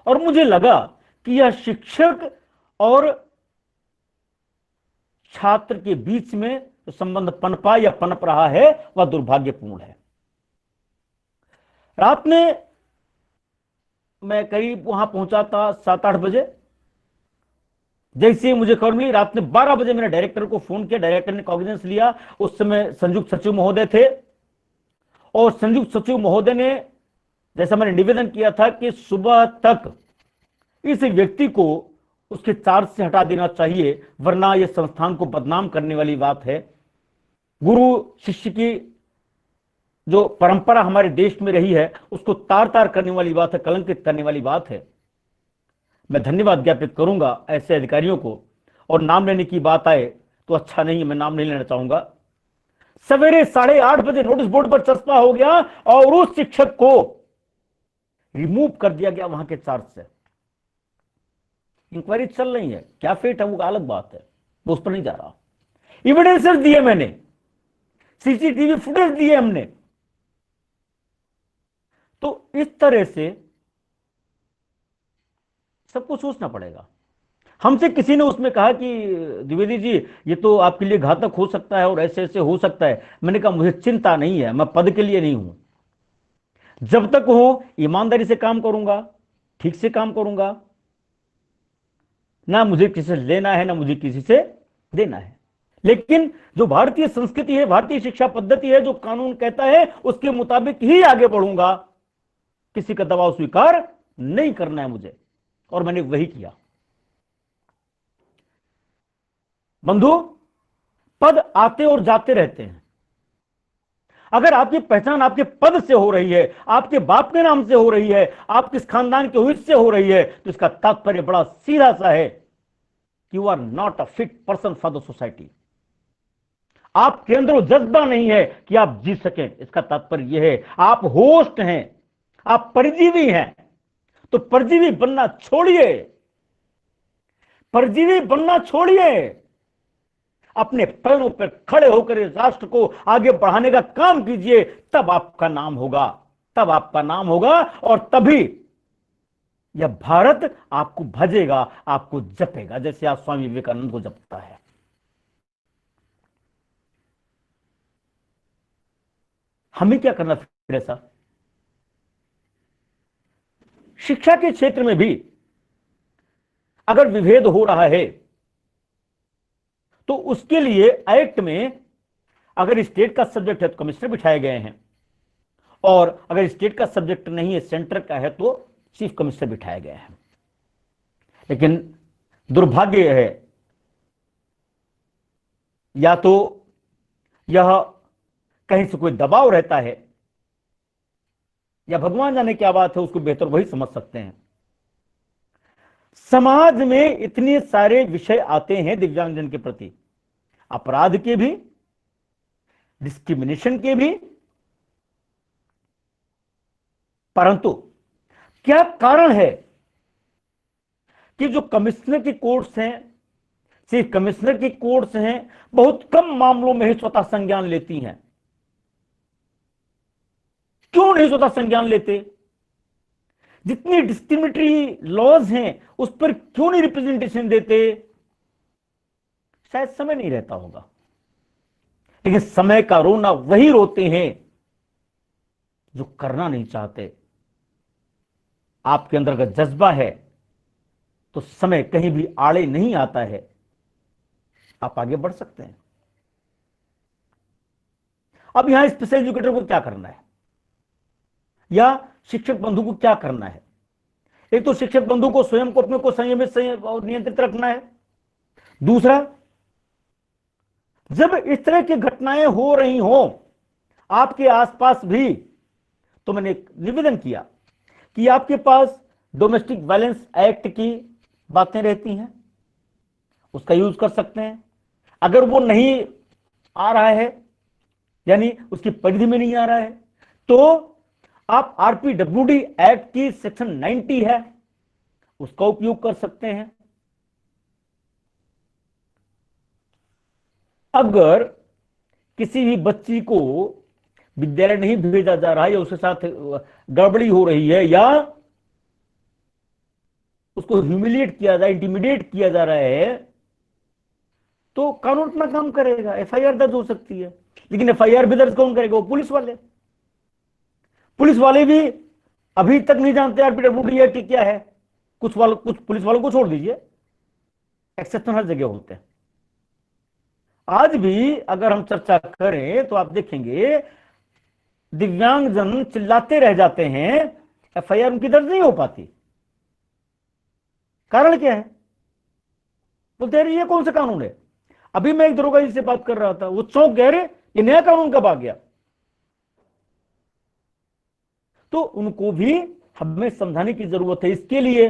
और मुझे लगा कि यह शिक्षक और छात्र के बीच में जो संबंध पनपा या पनप रहा है वह दुर्भाग्यपूर्ण है। रात में मैं करीब वहां पहुंचा था 7-8 बजे। जैसे ही मुझे खबर मिली, रात में 12 बजे मैंने डायरेक्टर को फोन किया, डायरेक्टर ने कॉग्निजेंस लिया। उस समय संयुक्त सचिव महोदय थे, और संयुक्त सचिव महोदय ने, जैसा मैंने निवेदन किया था कि सुबह तक इस व्यक्ति को उसके चार्ज से हटा देना चाहिए, वरना यह संस्थान को बदनाम करने वाली बात है। गुरु शिष्य की जो परंपरा हमारे देश में रही है उसको तार तार करने वाली बात है, कलंकित करने वाली बात है। मैं धन्यवाद ज्ञापित करूंगा ऐसे अधिकारियों को, और नाम लेने की बात आए तो अच्छा नहीं है, मैं नाम नहीं लेना चाहूंगा। सवेरे 8:30 बजे नोटिस बोर्ड पर चस्पा हो गया और उस शिक्षक को रिमूव कर दिया गया वहां के चार्ज से। इंक्वायरी चल रही है, क्या फेट है वो अलग बात है, वो उस पर नहीं जा रहा। एविडेंसेस दिए मैंने, सीसीटीवी फुटेज दिए हमने। तो इस तरह से सबको सोचना पड़ेगा। हमसे किसी ने उसमें कहा कि द्विवेदी जी ये तो आपके लिए घातक हो सकता है और ऐसे ऐसे हो सकता है। मैंने कहा मुझे चिंता नहीं है, मैं पद के लिए नहीं हूं। जब तक हो ईमानदारी से काम करूंगा, ठीक से काम करूंगा, ना मुझे किसी से लेना है ना मुझे किसी से देना है। लेकिन जो भारतीय संस्कृति है, भारतीय शिक्षा पद्धति है, जो कानून कहता है उसके मुताबिक ही आगे बढ़ूंगा। किसी का दबाव स्वीकार नहीं करना है मुझे, और मैंने वही किया। बंधु, पद आते और जाते रहते हैं। अगर आपकी पहचान आपके पद से हो रही है, आपके बाप के नाम से हो रही है, आप किस खानदान के हुई से हो रही है, तो इसका तात्पर्य बड़ा सीधा सा है कि you are not a fit person for the society. आपके अंदर वो जज्बा नहीं है कि आप जी सकें। इसका तात्पर्य यह है आप होस्ट हैं, आप परजीवी हैं। तो परजीवी बनना छोड़िए, परजीवी बनना छोड़िए, अपने पैरों पर खड़े होकर इस राष्ट्र को आगे बढ़ाने का काम कीजिए। तब आपका नाम होगा, तब आपका नाम होगा, और तभी यह भारत आपको भजेगा, आपको जपेगा, जैसे आज स्वामी विवेकानंद को जपता है। हमें क्या करना फिर ऐसा? शिक्षा के क्षेत्र में भी अगर विभेद हो रहा है तो उसके लिए एक्ट में अगर स्टेट का सब्जेक्ट है तो कमिश्नर बिठाए गए हैं, और अगर स्टेट का सब्जेक्ट नहीं है, सेंटर का है, तो चीफ कमिश्नर बिठाए गए हैं। लेकिन दुर्भाग्य है, या तो यह कहीं से कोई दबाव रहता है, या भगवान जाने क्या बात है, उसको बेहतर वही समझ सकते हैं। समाज में इतने सारे विषय आते हैं दिव्यांगजन के प्रति, अपराध के भी, डिस्क्रिमिनेशन के भी, परंतु क्या कारण है कि जो कमिश्नर की कोर्ट्स हैं, चीफ कमिश्नर की कोर्ट्स हैं, बहुत कम मामलों में ही स्वतः संज्ञान लेती हैं? क्यों नहीं स्वतः संज्ञान लेते? जितनी डिस्क्रिमिनेटरी लॉज हैं उस पर क्यों नहीं रिप्रेजेंटेशन देते? शायद समय नहीं रहता होगा, लेकिन समय का रोना वही रोते हैं जो करना नहीं चाहते। आपके अंदर अगर जज्बा है तो समय कहीं भी आड़े नहीं आता है, आप आगे बढ़ सकते हैं। अब यहां स्पेशल एजुकेटर को क्या करना है, या शिक्षक बंधु को क्या करना है? एक तो शिक्षक बंधु को स्वयं को अपने को संयमित और नियंत्रित रखना है। दूसरा, जब इस तरह की घटनाएं हो रही हो आपके आसपास भी, तो मैंने एक निवेदन किया कि आपके पास डोमेस्टिक वायलेंस एक्ट की बातें रहती हैं, उसका यूज कर सकते हैं। अगर वो नहीं आ रहा है, यानी उसकी परिधि में नहीं आ रहा है, तो आप आरपीडब्ल्यूडी एक्ट की सेक्शन 90 है, उसका उपयोग कर सकते हैं। अगर किसी भी बच्ची को विद्यालय नहीं भेजा जा रहा है या उसके साथ गड़बड़ी हो रही है या उसको ह्यूमिलिएट किया जा, इंटिमिडेट किया जा रहा है, तो कानून अपना काम करेगा, एफआईआर दर्ज हो सकती है। लेकिन एफआईआर भी दर्ज कौन करेगा? वो पुलिस वाले। पुलिस वाले भी अभी तक नहीं जानते आरपीडब्ल्यूडी एक्ट क्या है। कुछ पुलिस वालों को छोड़ दीजिए, एक्सेप्शन हर जगह होते हैं। आज भी अगर हम चर्चा करें तो आप देखेंगे दिव्यांगजन चिल्लाते रह जाते हैं, एफआईआर उनकी दर्ज नहीं हो पाती। कारण क्या है? बोलते हैं ये कौन सा कानून है? अभी मैं एक दरोगा जी से बात कर रहा था, वो चौंक गए, रे ये नया कानून कब आ गया? तो उनको भी हमें समझाने की जरूरत है। इसके लिए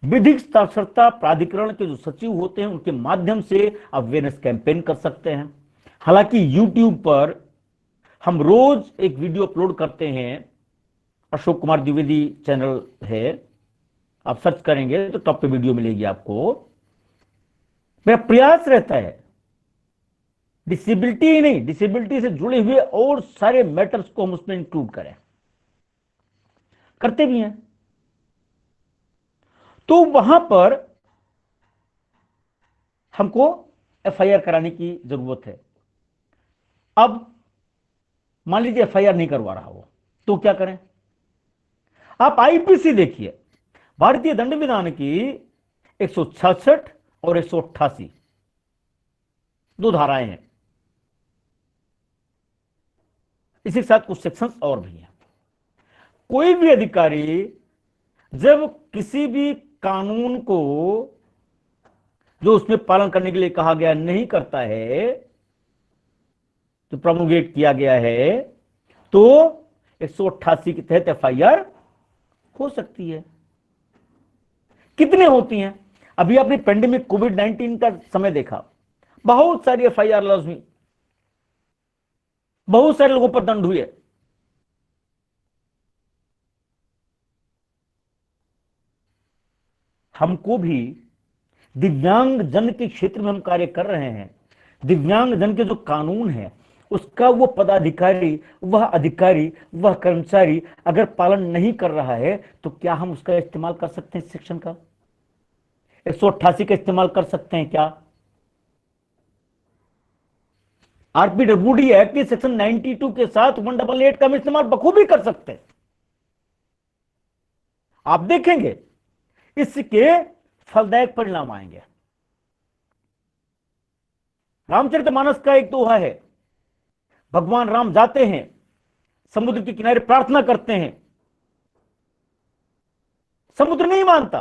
विधिक साक्षरता प्राधिकरण के जो सचिव होते हैं उनके माध्यम से अवेयरनेस कैंपेन कर सकते हैं। हालांकि यूट्यूब पर हम रोज एक वीडियो अपलोड करते हैं, अशोक कुमार द्विवेदी चैनल है, आप सर्च करेंगे तो टॉप पे वीडियो मिलेगी आपको। मेरा प्रयास रहता है डिसेबिलिटी ही नहीं, डिसेबिलिटी से जुड़े हुए और सारे मैटर्स को हम उसमें इंक्लूड करें, करते भी हैं। तो वहां पर हमको एफआईआर कराने की जरूरत है। अब मान लीजिए एफआईआर नहीं करवा रहा हो तो क्या करें? आप आईपीसी देखिए, भारतीय दंड विधान की 166 और 188 दो धाराएं हैं, इसी के साथ कुछ सेक्शंस और भी हैं। कोई भी अधिकारी जब किसी भी कानून को जो उसमें पालन करने के लिए कहा गया नहीं करता है, जो प्रोमोगेट किया गया है, तो 188 के तहत एफआईआर हो सकती है। कितने होती हैं? अभी आपने पेंडेमिक कोविड-19 का समय देखा, बहुत सारी एफआईआर लॉन्च हुई, बहुत सारे लोगों पर दंड हुए। हमको भी दिव्यांग जन के क्षेत्र में हम कार्य कर रहे हैं, दिव्यांग जन के जो कानून है उसका वो पदाधिकारी, वह अधिकारी, वह कर्मचारी अगर पालन नहीं कर रहा है तो क्या हम उसका इस्तेमाल कर सकते हैं? सेक्शन का 188 का इस्तेमाल कर सकते हैं क्या? आरपीडब्ल्यूडी एक्ट के सेक्शन 92 के साथ 188 का हम इस्तेमाल बखूबी कर सकते हैं। आप देखेंगे इसके फलदायक परिणाम आएंगे। रामचरितमानस का एक दोहा है, भगवान राम जाते हैं समुद्र के किनारे प्रार्थना करते हैं, समुद्र नहीं मानता,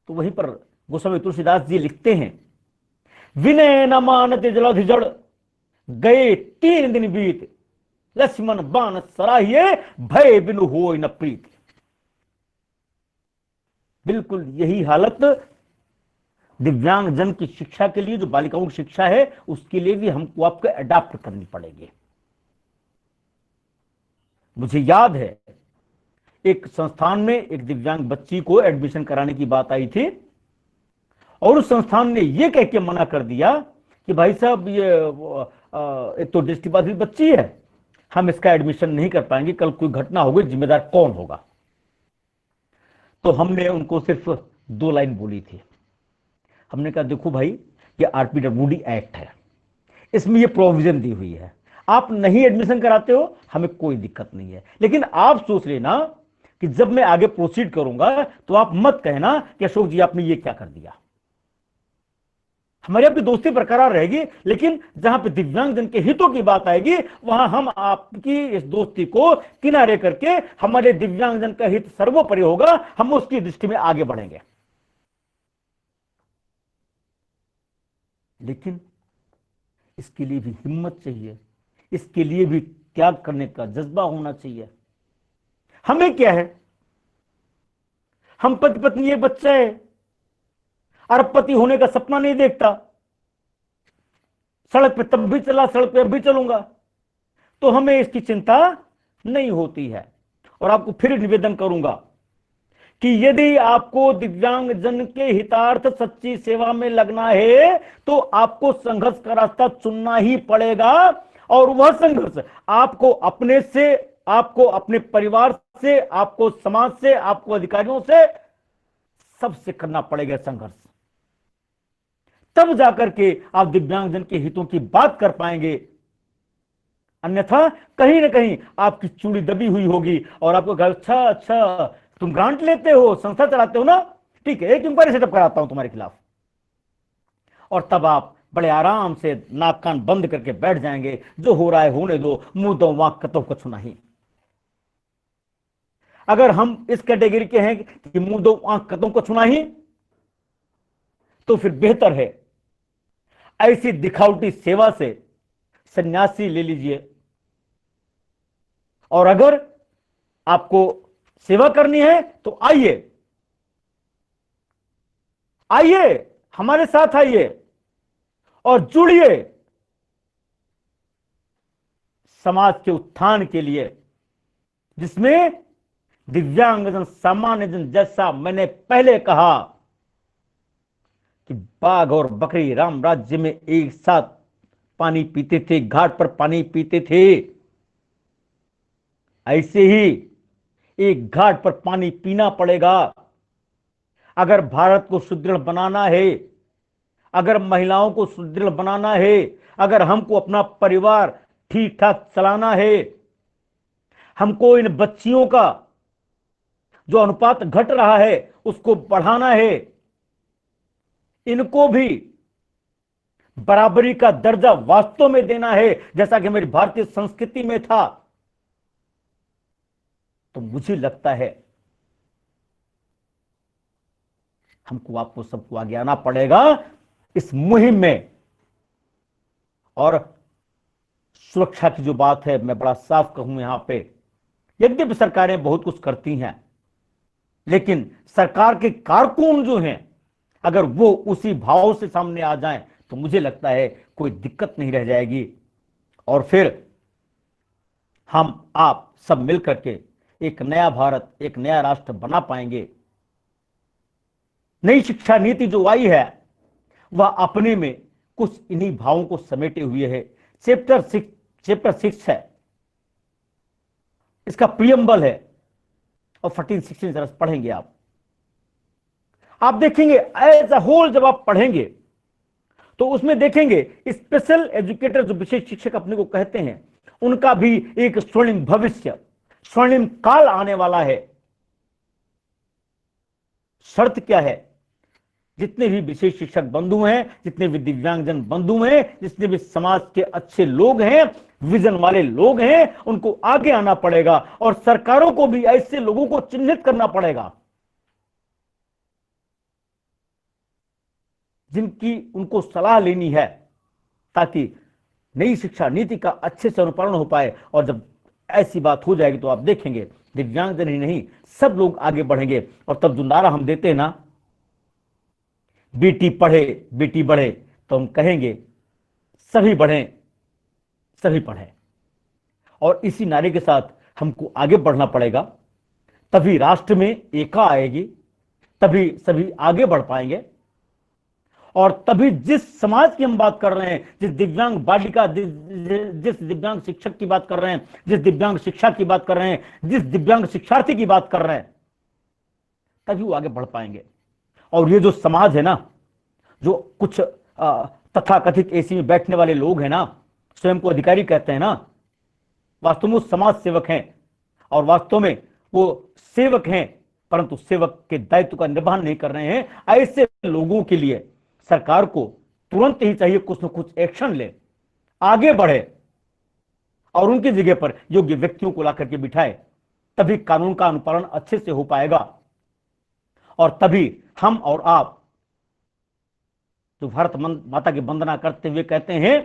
तो वहीं पर गोस्वामी तुलसीदास जी लिखते हैं, विनय न मानते जलाधिजड़ गए 3 दिन बीत, लक्ष्मण बाण सराहिए भय बिनु होय न प्रीत। बिल्कुल यही हालत दिव्यांग जन की शिक्षा के लिए, जो बालिकाओं की शिक्षा है, उसके लिए भी हमको आपको अडॉप्ट करनी पड़ेगी। मुझे याद है एक संस्थान में एक दिव्यांग बच्ची को एडमिशन कराने की बात आई थी और उस संस्थान ने यह कह के मना कर दिया कि भाई साहब ये एक तो दृष्टिबाधित बच्ची है, हम इसका एडमिशन नहीं कर पाएंगे, कल कोई घटना होगी जिम्मेदार कौन होगा? तो हमने उनको सिर्फ 2 लाइन बोली थी। हमने कहा देखो भाई, ये आरपीडब्ल्यूडी एक्ट है, इसमें ये प्रोविजन दी हुई है, आप नहीं एडमिशन कराते हो हमें कोई दिक्कत नहीं है, लेकिन आप सोच लेना कि जब मैं आगे प्रोसीड करूंगा तो आप मत कहना कि अशोक जी आपने ये क्या कर दिया। हमारी आपकी दोस्ती बरकरार रहेगी, लेकिन जहां पे दिव्यांगजन के हितों की बात आएगी वहां हम आपकी इस दोस्ती को किनारे करके हमारे दिव्यांगजन का हित सर्वोपरि होगा, हम उसकी दृष्टि में आगे बढ़ेंगे। लेकिन इसके लिए भी हिम्मत चाहिए, इसके लिए भी त्याग करने का जज्बा होना चाहिए। हमें क्या है, हम पति पत्नी, एक बच्चा है, अरबपति होने का सपना नहीं देखता, सड़क पे तब भी चला, सड़क पे अब भी चलूंगा, तो हमें इसकी चिंता नहीं होती है। और आपको फिर निवेदन करूंगा कि यदि आपको दिव्यांगजन के हितार्थ सच्ची सेवा में लगना है तो आपको संघर्ष का रास्ता चुनना ही पड़ेगा। और वह संघर्ष आपको अपने से, आपको अपने परिवार से, आपको समाज से, आपको अधिकारियों से, सबसे करना पड़ेगा संघर्ष। तब जाकर के आप दिव्यांगजन के हितों की बात कर पाएंगे। अन्यथा कहीं ना कहीं आपकी चूड़ी दबी हुई होगी और आपको कहा, अच्छा अच्छा तुम ग्रांट लेते हो, संस्था चलाते हो ना, ठीक है, एक इंक्वायरी सेटअप कराता हूं तुम्हारे खिलाफ। और तब आप बड़े आराम से नाक कान बंद करके बैठ जाएंगे, जो हो रहा है होने दो, मुंह दो वाक कतो कुछ नहीं। अगर हम इस कैटेगरी के हैं कि मुंह दो आंख कतों को छुना ही, तो फिर बेहतर है ऐसी दिखावटी सेवा से सन्यासी ले लीजिए। और अगर आपको सेवा करनी है तो आइए, आइए हमारे साथ आइए और जुड़िए समाज के उत्थान के लिए, जिसमें दिव्यांगजन, सामान्यजन, जैसा मैंने पहले कहा कि बाघ और बकरी राम राज्य में एक साथ पानी पीते थे, घाट पर पानी पीते थे, ऐसे ही एक घाट पर पानी पीना पड़ेगा। अगर भारत को सुदृढ़ बनाना है, अगर महिलाओं को सुदृढ़ बनाना है, अगर हमको अपना परिवार ठीक ठाक चलाना है, हमको इन बच्चियों का जो अनुपात घट रहा है उसको बढ़ाना है, इनको भी बराबरी का दर्जा वास्तव में देना है जैसा कि हमारी भारतीय संस्कृति में था, तो मुझे लगता है हमको, आपको सबको आगे आना पड़ेगा इस मुहिम में। और सुरक्षा की जो बात है, मैं बड़ा साफ कहूं यहां पे, यद्यपि सरकारें बहुत कुछ करती हैं, लेकिन सरकार के कारकुन जो हैं, अगर वो उसी भाव से सामने आ जाएं तो मुझे लगता है कोई दिक्कत नहीं रह जाएगी। और फिर हम आप सब मिलकर के एक नया भारत, एक नया राष्ट्र बना पाएंगे। नई शिक्षा नीति जो आई है वह अपने में कुछ इन्हीं भावों को समेटे हुए है। चैप्टर 6 है, इसका प्रियम्बल है, और 14-16 जरा पढ़ेंगे आप देखेंगे एज अ होल। जब आप पढ़ेंगे तो उसमें देखेंगे स्पेशल एजुकेटर, जो विशेष शिक्षक अपने को कहते हैं, उनका भी एक स्वर्णिम भविष्य, स्वर्णिम काल आने वाला है। शर्त क्या है, जितने भी विशेष शिक्षक बंधु हैं, जितने भी दिव्यांगजन बंधु हैं, जितने भी समाज के अच्छे लोग हैं, विजन वाले लोग हैं, उनको आगे आना पड़ेगा। और सरकारों को भी ऐसे लोगों को चिन्हित करना पड़ेगा जिनकी उनको सलाह लेनी है, ताकि नई शिक्षा नीति का अच्छे से अनुपालन हो पाए। और जब ऐसी बात हो जाएगी तो आप देखेंगे दिव्यांगजन ही नहीं, सब लोग आगे बढ़ेंगे। और तब जो नारा हम देते हैं ना, बेटी पढ़े बेटी बढ़े, तो हम कहेंगे सभी बढ़ें, सभी पढ़ें। और इसी नारे के साथ हमको आगे बढ़ना पड़ेगा, तभी राष्ट्र में एकता आएगी, तभी सभी आगे बढ़ पाएंगे। और तभी जिस समाज की हम बात कर रहे हैं, जिस दिव्यांग बालिका, जिस दिव्यांग शिक्षक की बात कर रहे हैं, जिस दिव्यांग शिक्षा की बात कर रहे हैं, जिस दिव्यांग शिक्षार्थी की बात कर रहे हैं, तभी वो आगे बढ़ पाएंगे। और ये जो समाज है ना, जो कुछ तथाकथित एसी में बैठने वाले लोग हैं ना, स्वयं को अधिकारी कहते हैं ना, वास्तव में वो समाज सेवक हैं। और वास्तव में वो सेवक हैं, परंतु सेवक के दायित्व का निर्वहन नहीं कर रहे हैं। ऐसे लोगों के लिए सरकार को तुरंत ही चाहिए कुछ न कुछ एक्शन ले, आगे बढ़े और उनकी जगह पर योग्य व्यक्तियों को ला करके बिठाए, तभी कानून का अनुपालन अच्छे से हो पाएगा और तभी हम और आप जो भारत माता की वंदना करते हुए कहते हैं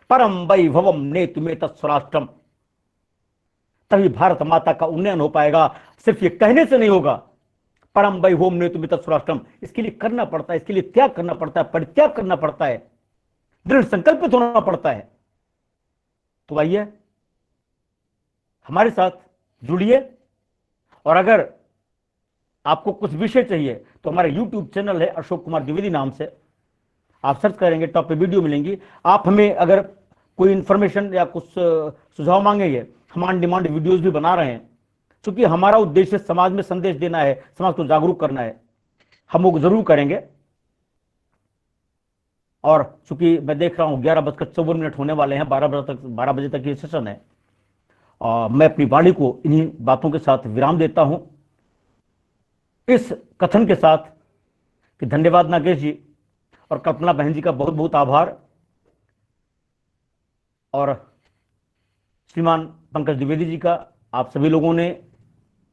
परम वैभवम नेतुमे तत्स्वराष्ट्रम, तभी भारत माता का उन्नयन हो पाएगा। सिर्फ ये कहने से नहीं होगा, परम वैभवम नेतुमे तत्स्वराष्ट्रम, इसके लिए करना पड़ता है, इसके लिए त्याग करना पड़ता है, परित्याग करना पड़ता है, दृढ़ संकल्पित होना पड़ता है। तो आइए हमारे साथ जुड़िए और अगर आपको कुछ विषय चाहिए तो हमारा YouTube चैनल है अशोक कुमार द्विवेदी नाम से, आप सर्च करेंगे, टॉप पे वीडियो मिलेंगी। आप हमें अगर कोई इंफॉर्मेशन या कुछ सुझाव मांगेंगे, हम ऑन डिमांड वीडियोस भी बना रहे हैं, क्योंकि हमारा उद्देश्य समाज में संदेश देना है, समाज को जागरूक करना है, हम वो जरूर करेंगे। और चूंकि मैं देख रहा हूं 11:54 होने वाले हैं, 12 बजे तक ये सेशन है, और मैं अपनी वाणी को इन्हीं बातों के साथ विराम देता हूं, इस कथन के साथ कि धन्यवाद नागेश जी और कल्पना बहन जी का बहुत बहुत आभार, और श्रीमान पंकज द्विवेदी जी का, आप सभी लोगों ने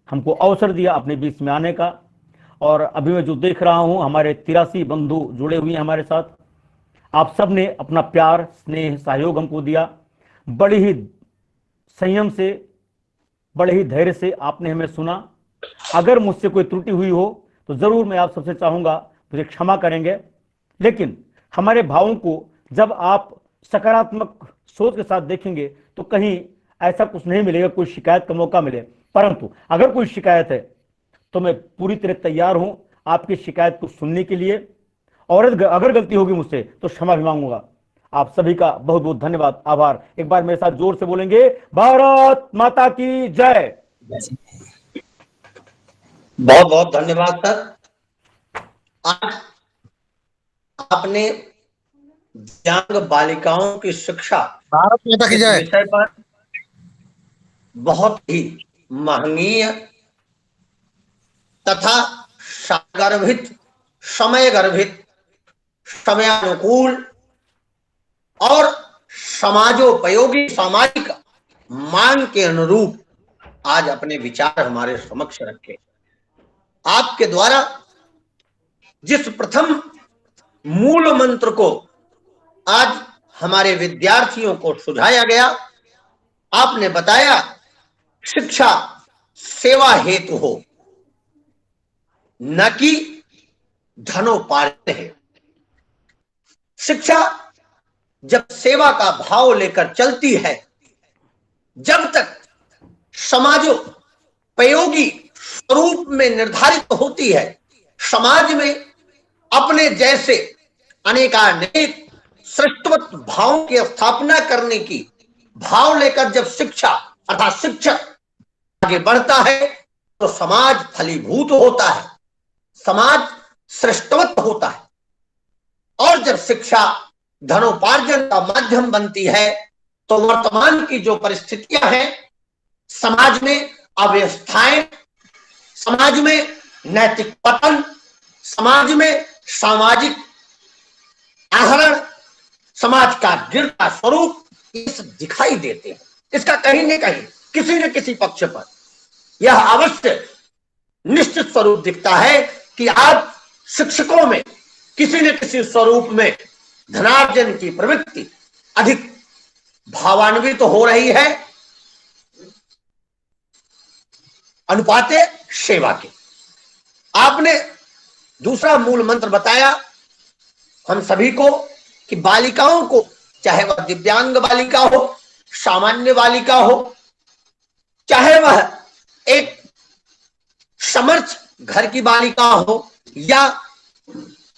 हमको अवसर दिया अपने बीच में आने का। और अभी मैं जो देख रहा हूं हमारे 83 बंधु जुड़े हुए हैं हमारे साथ, आप सब ने अपना प्यार, स्नेह, सहयोग हमको दिया, बड़ी ही संयम से, बड़े ही धैर्य से आपने हमें सुना। अगर मुझसे कोई त्रुटि हुई हो तो जरूर मैं आप सबसे चाहूंगा मुझे क्षमा करेंगे, लेकिन हमारे भावों को जब आप सकारात्मक सोच के साथ देखेंगे तो कहीं ऐसा कुछ नहीं मिलेगा कोई शिकायत का मौका मिले। परंतु अगर कोई शिकायत है तो मैं पूरी तरह तैयार हूं आपकी शिकायत को सुनने के लिए, और अगर गलती होगी मुझसे तो क्षमा भी मांगूंगा। आप सभी का बहुत बहुत धन्यवाद, आभार। एक बार मेरे साथ जोर से बोलेंगे, भारत माता की जय। बहुत बहुत धन्यवाद सर। आज आपने दिव्यांग बालिकाओं की शिक्षा भारत माता की जय विषय पर बहुत ही महनीय तथा सागर्भित, समय गर्भित, समयानुकूल और समाजोपयोगी, सामाजिक मांग के अनुरूप आज अपने विचार हमारे समक्ष रखे। आपके द्वारा जिस प्रथम मूल मंत्र को आज हमारे विद्यार्थियों को सुझाया गया, आपने बताया शिक्षा सेवा हेतु हो, न कि धनोपार्जन है। शिक्षा जब सेवा का भाव लेकर चलती है, जब तक समाजोपयोगी स्वरूप में निर्धारित होती है, समाज में अपने जैसे अनेकानेक सृष्टवत भावों की स्थापना करने की भाव लेकर जब शिक्षा अर्थात शिक्षक आगे बढ़ता है तो समाज फलीभूत होता है, समाज सृष्टवत होता है। और जब शिक्षा धनोपार्जन का माध्यम बनती है तो वर्तमान की जो परिस्थितियां हैं, समाज में अव्यवस्थाएं, समाज में नैतिक पतन, समाज में सामाजिक आहरण, समाज का गिरता स्वरूप इस दिखाई देते हैं। इसका कहीं न कहीं किसी न किसी पक्ष पर यह अवश्य निश्चित स्वरूप दिखता है कि आज शिक्षकों में किसी न किसी स्वरूप में धनार्जन की प्रवृत्ति अधिक भावान्वित हो रही है अनुपाते सेवा के। आपने दूसरा मूल मंत्र बताया हम सभी को कि बालिकाओं को, चाहे वह दिव्यांग बालिका हो, सामान्य बालिका हो, चाहे वह एक समर्थ घर की बालिका हो या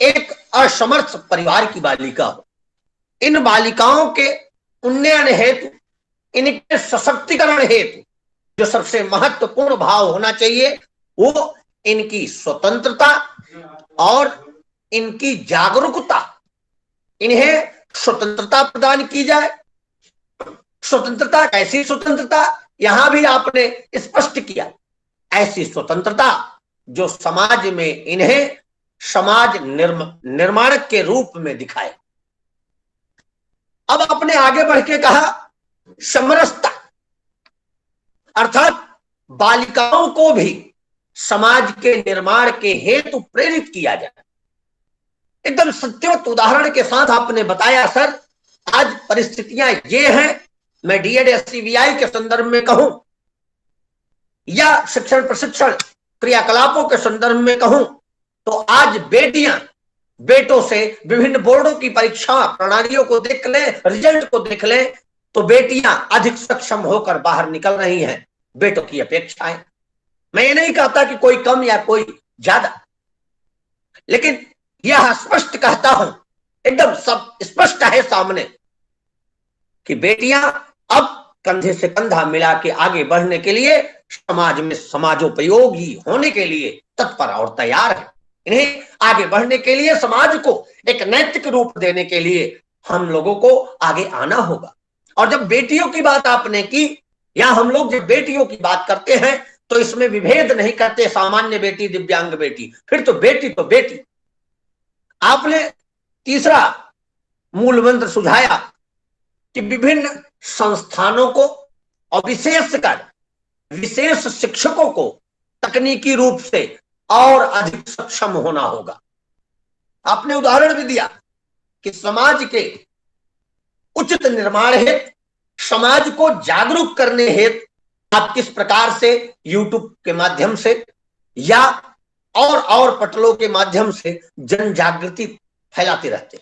एक असमर्थ परिवार की बालिका हो, इन बालिकाओं के उन्नयन हेतु, इनके सशक्तिकरण हेतु जो सबसे महत्वपूर्ण भाव होना चाहिए वो इनकी स्वतंत्रता और इनकी जागरूकता। इन्हें स्वतंत्रता प्रदान की जाए। स्वतंत्रता, कैसी स्वतंत्रता, यहां भी आपने स्पष्ट किया, ऐसी स्वतंत्रता जो समाज में इन्हें समाज निर्माणक के रूप में दिखाए। अब आपने आगे बढ़ के कहा समरसता, अर्थात बालिकाओं को भी समाज के निर्माण के हेतु प्रेरित किया जाए। एकदम सत्यवत उदाहरण के साथ आपने बताया सर, आज परिस्थितियां ये हैं, मैं डीएड एससीबीआई के संदर्भ में कहूं या शिक्षण प्रशिक्षण क्रियाकलापों के संदर्भ में कहूं, तो आज बेटियां बेटों से विभिन्न बोर्डों की परीक्षा प्रणालियों को देख लें, रिजल्ट को देख लें, तो बेटियां अधिक सक्षम होकर बाहर निकल रही हैं बेटों की अपेक्षाएं। मैं ये नहीं कहता कि कोई कम या कोई ज्यादा, लेकिन यह स्पष्ट कहता हूं, एकदम सब स्पष्ट है सामने कि बेटियां अब कंधे से कंधा मिला के आगे बढ़ने के लिए, समाज में समाजोपयोगी होने के लिए तत्पर और तैयार है। इन्हें आगे बढ़ने के लिए, समाज को एक नैतिक रूप देने के लिए हम लोगों को आगे आना होगा। और जब बेटियों की बात आपने की, या हम लोग जब बेटियों की बात करते हैं तो इसमें विभेद नहीं करते, सामान्य बेटी, दिव्यांग बेटी, फिर तो बेटी तो बेटी। आपने तीसरा मूल मंत्र सुझाया कि विभिन्न संस्थानों को और विशेषकर विशेष शिक्षकों को तकनीकी रूप से और अधिक सक्षम होना होगा। आपने उदाहरण भी दिया कि समाज के उचित निर्माण हेतु, समाज को जागरूक करने हेतु आप किस प्रकार से यूट्यूब के माध्यम से या और पटलों के माध्यम से जन जागृति फैलाते रहते।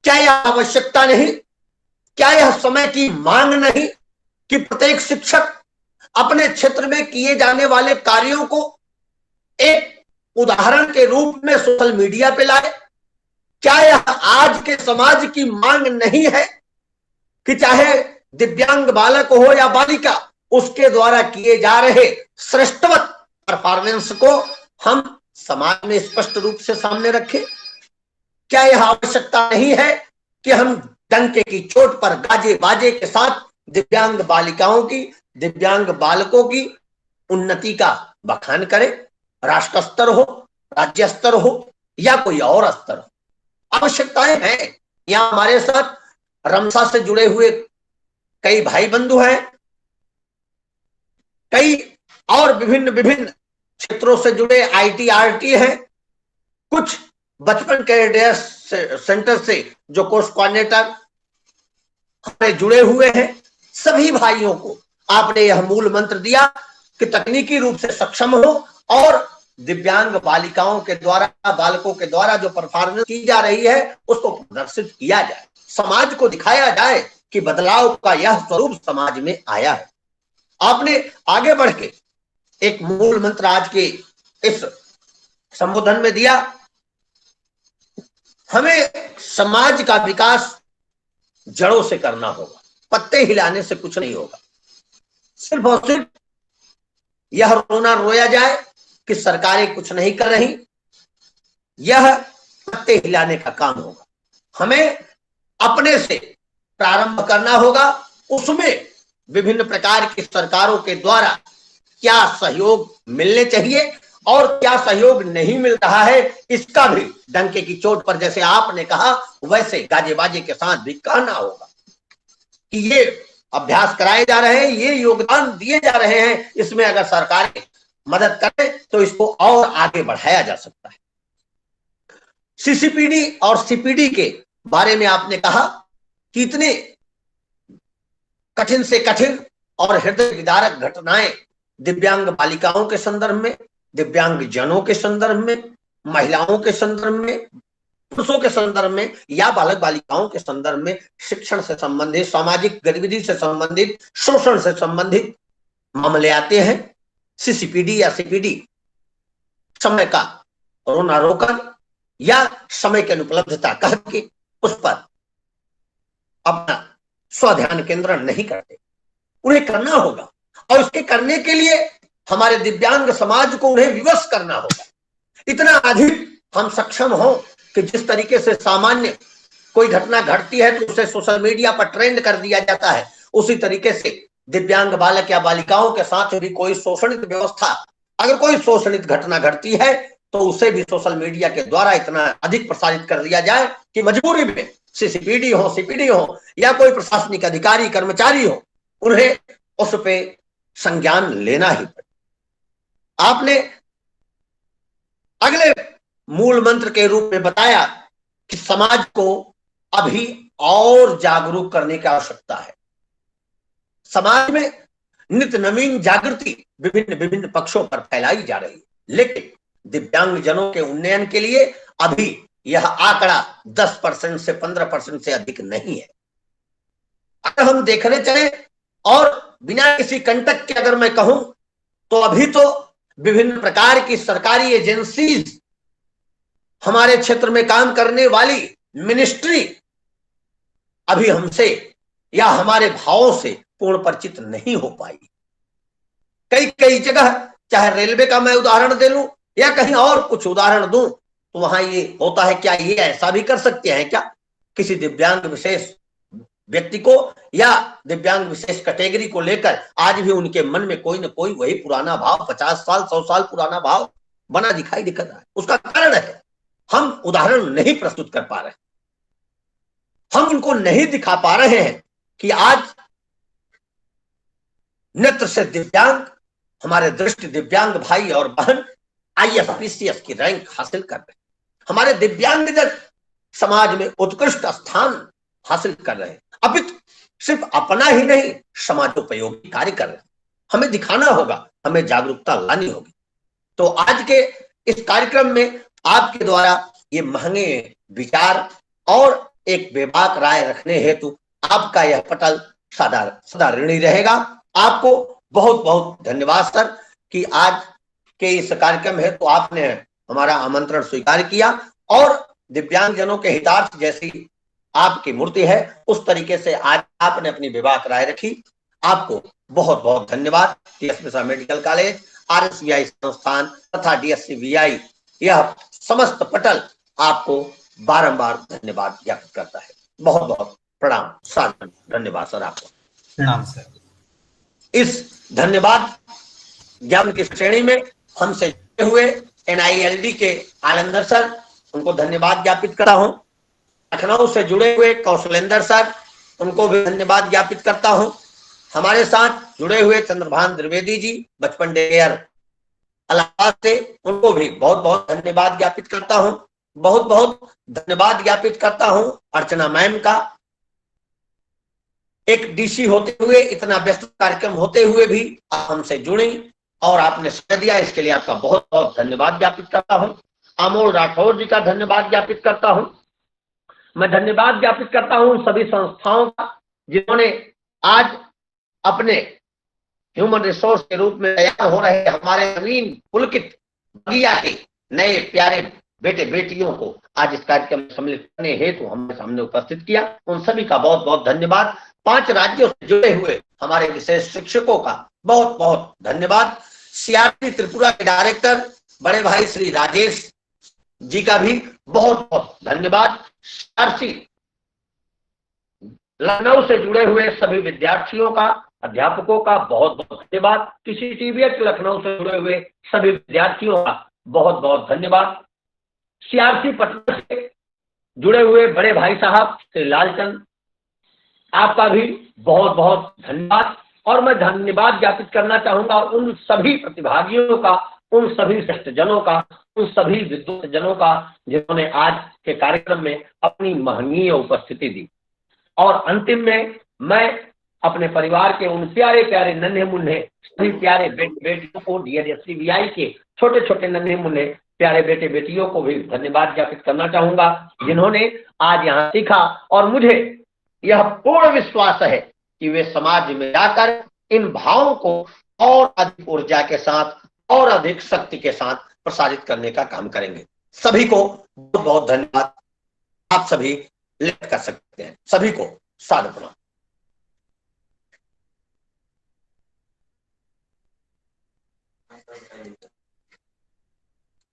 क्या यह आवश्यकता नहीं, क्या यह समय की मांग नहीं कि प्रत्येक शिक्षक अपने क्षेत्र में किए जाने वाले कार्यों को एक उदाहरण के रूप में सोशल मीडिया पे लाए? क्या यह आज के समाज की मांग नहीं है कि चाहे दिव्यांग बालक हो या बालिका, उसके द्वारा किए जा रहे श्रेष्ठवत परफॉर्मेंस को हम समाज में स्पष्ट रूप से सामने रखें? क्या यह आवश्यकता नहीं है कि हम डंके की चोट पर गाजे बाजे के साथ दिव्यांग बालिकाओं की, दिव्यांग बालकों की उन्नति का बखान करें? राष्ट्र स्तर हो, राज्य स्तर हो या कोई और स्तर हो, आवश्यकताएं हैं। यहां हमारे साथ रमसा से जुड़े हुए कई भाई बंधु हैं, कई और विभिन्न क्षेत्रों से जुड़े आईटी आरटी हैं, कुछ बचपन कैरियर सेंटर से जो कोर्स कोऑर्डिनेटर हमें जुड़े हुए हैं। सभी भाइयों को आपने यह मूल मंत्र दिया कि तकनीकी रूप से सक्षम हो और दिव्यांग बालिकाओं के द्वारा, बालकों के द्वारा जो परफॉर्मेंस की जा रही है उसको प्रदर्शित किया जाए, समाज को दिखाया जाए कि बदलाव का यह स्वरूप समाज में आया है। आपने आगे बढ़ के एक मूल मंत्र आज के इस संबोधन में दिया, हमें समाज का विकास जड़ों से करना होगा, पत्ते हिलाने से कुछ नहीं होगा। सिर्फ और सिर्फ यह रोना रोया जाए कि सरकारें कुछ नहीं कर रही, यह पत्ते हिलाने का काम होगा। हमें अपने से प्रारंभ करना होगा, उसमें विभिन्न प्रकार की सरकारों के द्वारा क्या सहयोग मिलने चाहिए और क्या सहयोग नहीं मिल रहा है, इसका भी डंके की चोट पर, जैसे आपने कहा वैसे गाजे बाजे के साथ भी कहना होगा कि ये अभ्यास कराए जा रहे हैं, ये योगदान दिए जा रहे हैं, इसमें अगर सरकारें मदद करें तो इसको और आगे बढ़ाया जा सकता है। सीसीपीडी और सीपीडी के बारे में आपने कहा कि इतने कठिन से कठिन और हृदय विदारक घटनाएं दिव्यांग बालिकाओं के संदर्भ में, दिव्यांग जनों के संदर्भ में, महिलाओं के संदर्भ में, पुरुषों के संदर्भ में या बालक बालिकाओं के संदर्भ में शिक्षण से संबंधित, सामाजिक गतिविधि से संबंधित, शोषण से संबंधित मामले आते हैं। सीसीपीडी या सीपीडी समय का रोना रोकन या समय की अनुपलब्धता कह के उस पर अपना स्वध्यान केंद्रण नहीं करते, उन्हें करना होगा। और उसके करने के लिए हमारे दिव्यांग समाज को उन्हें विवश करना होगा। इतना अधिक हम सक्षम हो कि जिस तरीके से सामान्य कोई घटना घटती है तो उसे सोशल मीडिया पर ट्रेंड कर दिया जाता है, उसी तरीके से दिव्यांग बालक या बालिकाओं के साथ भी कोई शोषणित व्यवस्था, अगर कोई शोषणित घटना घटती है तो उसे भी सोशल मीडिया के द्वारा इतना अधिक प्रसारित कर दिया जाए कि मजबूरी में सीसीपीडी हो, सीपीडी हो या कोई प्रशासनिक अधिकारी कर्मचारी हो, उन्हें उस पे संज्ञान लेना ही पड़े। आपने अगले मूल मंत्र के रूप में बताया कि समाज को अभी और जागरूक करने की आवश्यकता है। समाज में नित्य नवीन जागृति विभिन्न विभिन्न पक्षों पर फैलाई जा रही है, लेकिन दिव्यांग जनों के उन्नयन के लिए अभी यह आंकड़ा 10% से 15% से अधिक नहीं है। अगर हम देखने चले और बिना किसी कंटक के अगर मैं कहूं तो अभी तो विभिन्न प्रकार की सरकारी एजेंसीज, हमारे क्षेत्र में काम करने वाली मिनिस्ट्री अभी हमसे या हमारे भावों से पूर्ण परिचित नहीं हो पाई। कई कई जगह, चाहे रेलवे का मैं उदाहरण दे लूं या कहीं और कुछ उदाहरण दूं, तो वहां ये होता है, क्या ये ऐसा भी कर सकते हैं क्या किसी दिव्यांग विशेष व्यक्ति को या दिव्यांग विशेष कैटेगरी को लेकर आज भी उनके मन में कोई ना कोई वही पुराना भाव, 50 साल 100 साल पुराना भाव बना दिखाई दिख रहा है। उसका कारण है हम उदाहरण नहीं प्रस्तुत कर पा रहे, हम उनको नहीं दिखा पा रहे हैं कि आज नेत्र से दिव्यांग, हमारे दृष्टि दिव्यांग भाई और बहन IFPCS की रैंक हासिल कर रहे हैं। हमारे दिव्यांगजन समाज में उत्कृष्ट स्थान हासिल कर रहे हैं। अभी सिर्फ अपना ही नहीं, समाजोपयोगी कार्य कर रहे हैं। हमें दिखाना होगा, हमें जागरूकता लानी होगी। तो आज के इस कार्यक्रम में आपके द्वारा ये महंगे विचार और एक बेबाक राय रखने हेतु आपका यह पटल सदा ऋणी रहेगा। आपको बहुत बहुत धन्यवाद सर कि आज के इस कार्यक्रम हेतु आपने हमारा आमंत्रण स्वीकार किया और दिव्यांग जनों के हितार्थ जैसी आपकी मूर्ति है, उस तरीके से आज आपने अपनी बेबाक राय रखी। आपको बहुत बहुत धन्यवाद। TS Mishra medical college, RSVI संस्थान तथा DSCVI यह समस्त पटल आपको बारंबार धन्यवाद ज्ञापित करता है। बहुत बहुत प्रणाम, सादर धन्यवाद सर आपको। प्रणाम सर। इस धन्यवाद ज्ञान की श्रेणी में हमसे जुड़े हुए NILD के आनंदर सर, उनको धन्यवाद ज्ञापित करता हूं। लखनऊ से जुड़े हुए कौशलेंद्र सर, उनको भी धन्यवाद ज्ञापित करता हूं। हमारे साथ जुड़े हुए चंद्रभान द्विवेदी जी बचपन डेयर इलाहाबाद से, उनको भी बहुत बहुत धन्यवाद ज्ञापित करता हूं। बहुत बहुत धन्यवाद ज्ञापित करता हूं अर्चना मैम का, एक DC होते हुए, इतना व्यस्त कार्यक्रम होते हुए भी आप हमसे जुड़ी और आपने समय दिया, इसके लिए आपका बहुत बहुत धन्यवाद ज्ञापित करता हूं। अमोल राठौर जी का धन्यवाद ज्ञापित करता हूं। मैं धन्यवाद ज्ञापित करता हूं सभी संस्थाओं का जिन्होंने आज अपने ह्यूमन रिसोर्स के रूप में तैयार हो रहे हमारे नवीन पुलकित बगिया के नए प्यारे बेटे बेटियों को आज इस कार्यक्रम में सम्मिलित करने हेतु हमारे सामने उपस्थित किया। उन सभी का बहुत बहुत धन्यवाद। 5 राज्यों से जुड़े हुए हमारे विशेष शिक्षकों का बहुत बहुत धन्यवाद। CRT त्रिपुरा के डायरेक्टर बड़े भाई श्री राजेश जी का भी बहुत बहुत धन्यवाद। CRC लखनऊ से जुड़े हुए सभी विद्यार्थियों का, अध्यापकों का बहुत बहुत धन्यवाद। CCTVH लखनऊ से जुड़े हुए सभी विद्यार्थियों का बहुत बहुत धन्यवाद। CRC पटना से जुड़े हुए बड़े भाई साहब श्री लालचंद, आपका भी बहुत बहुत धन्यवाद। और मैं धन्यवाद ज्ञापित करना चाहूंगा उन सभी प्रतिभागियों का, उन सभी श्रेष्ठ जनों का, उन सभी विद्वान जनों का जिन्होंने आज के कार्यक्रम में अपनी महनीय उपस्थिति दी। और अंतिम में मैं अपने परिवार के उन प्यारे प्यारे नन्हे मुन्ने सभी प्यारे बेटियों को, DSCVI के छोटे छोटे नन्हे मुन्ने प्यारे बेटे बेटियों को भी धन्यवाद ज्ञापित करना चाहूंगा जिन्होंने आज यहाँ सीखा। और मुझे यह पूर्ण विश्वास है कि वे समाज में जाकर इन भावों को और अधिक ऊर्जा के साथ और अधिक शक्ति के साथ प्रसारित करने का काम करेंगे। सभी को बहुत बहुत धन्यवाद। आप सभी लेट कर सकते हैं। सभी को सादर प्रणाम।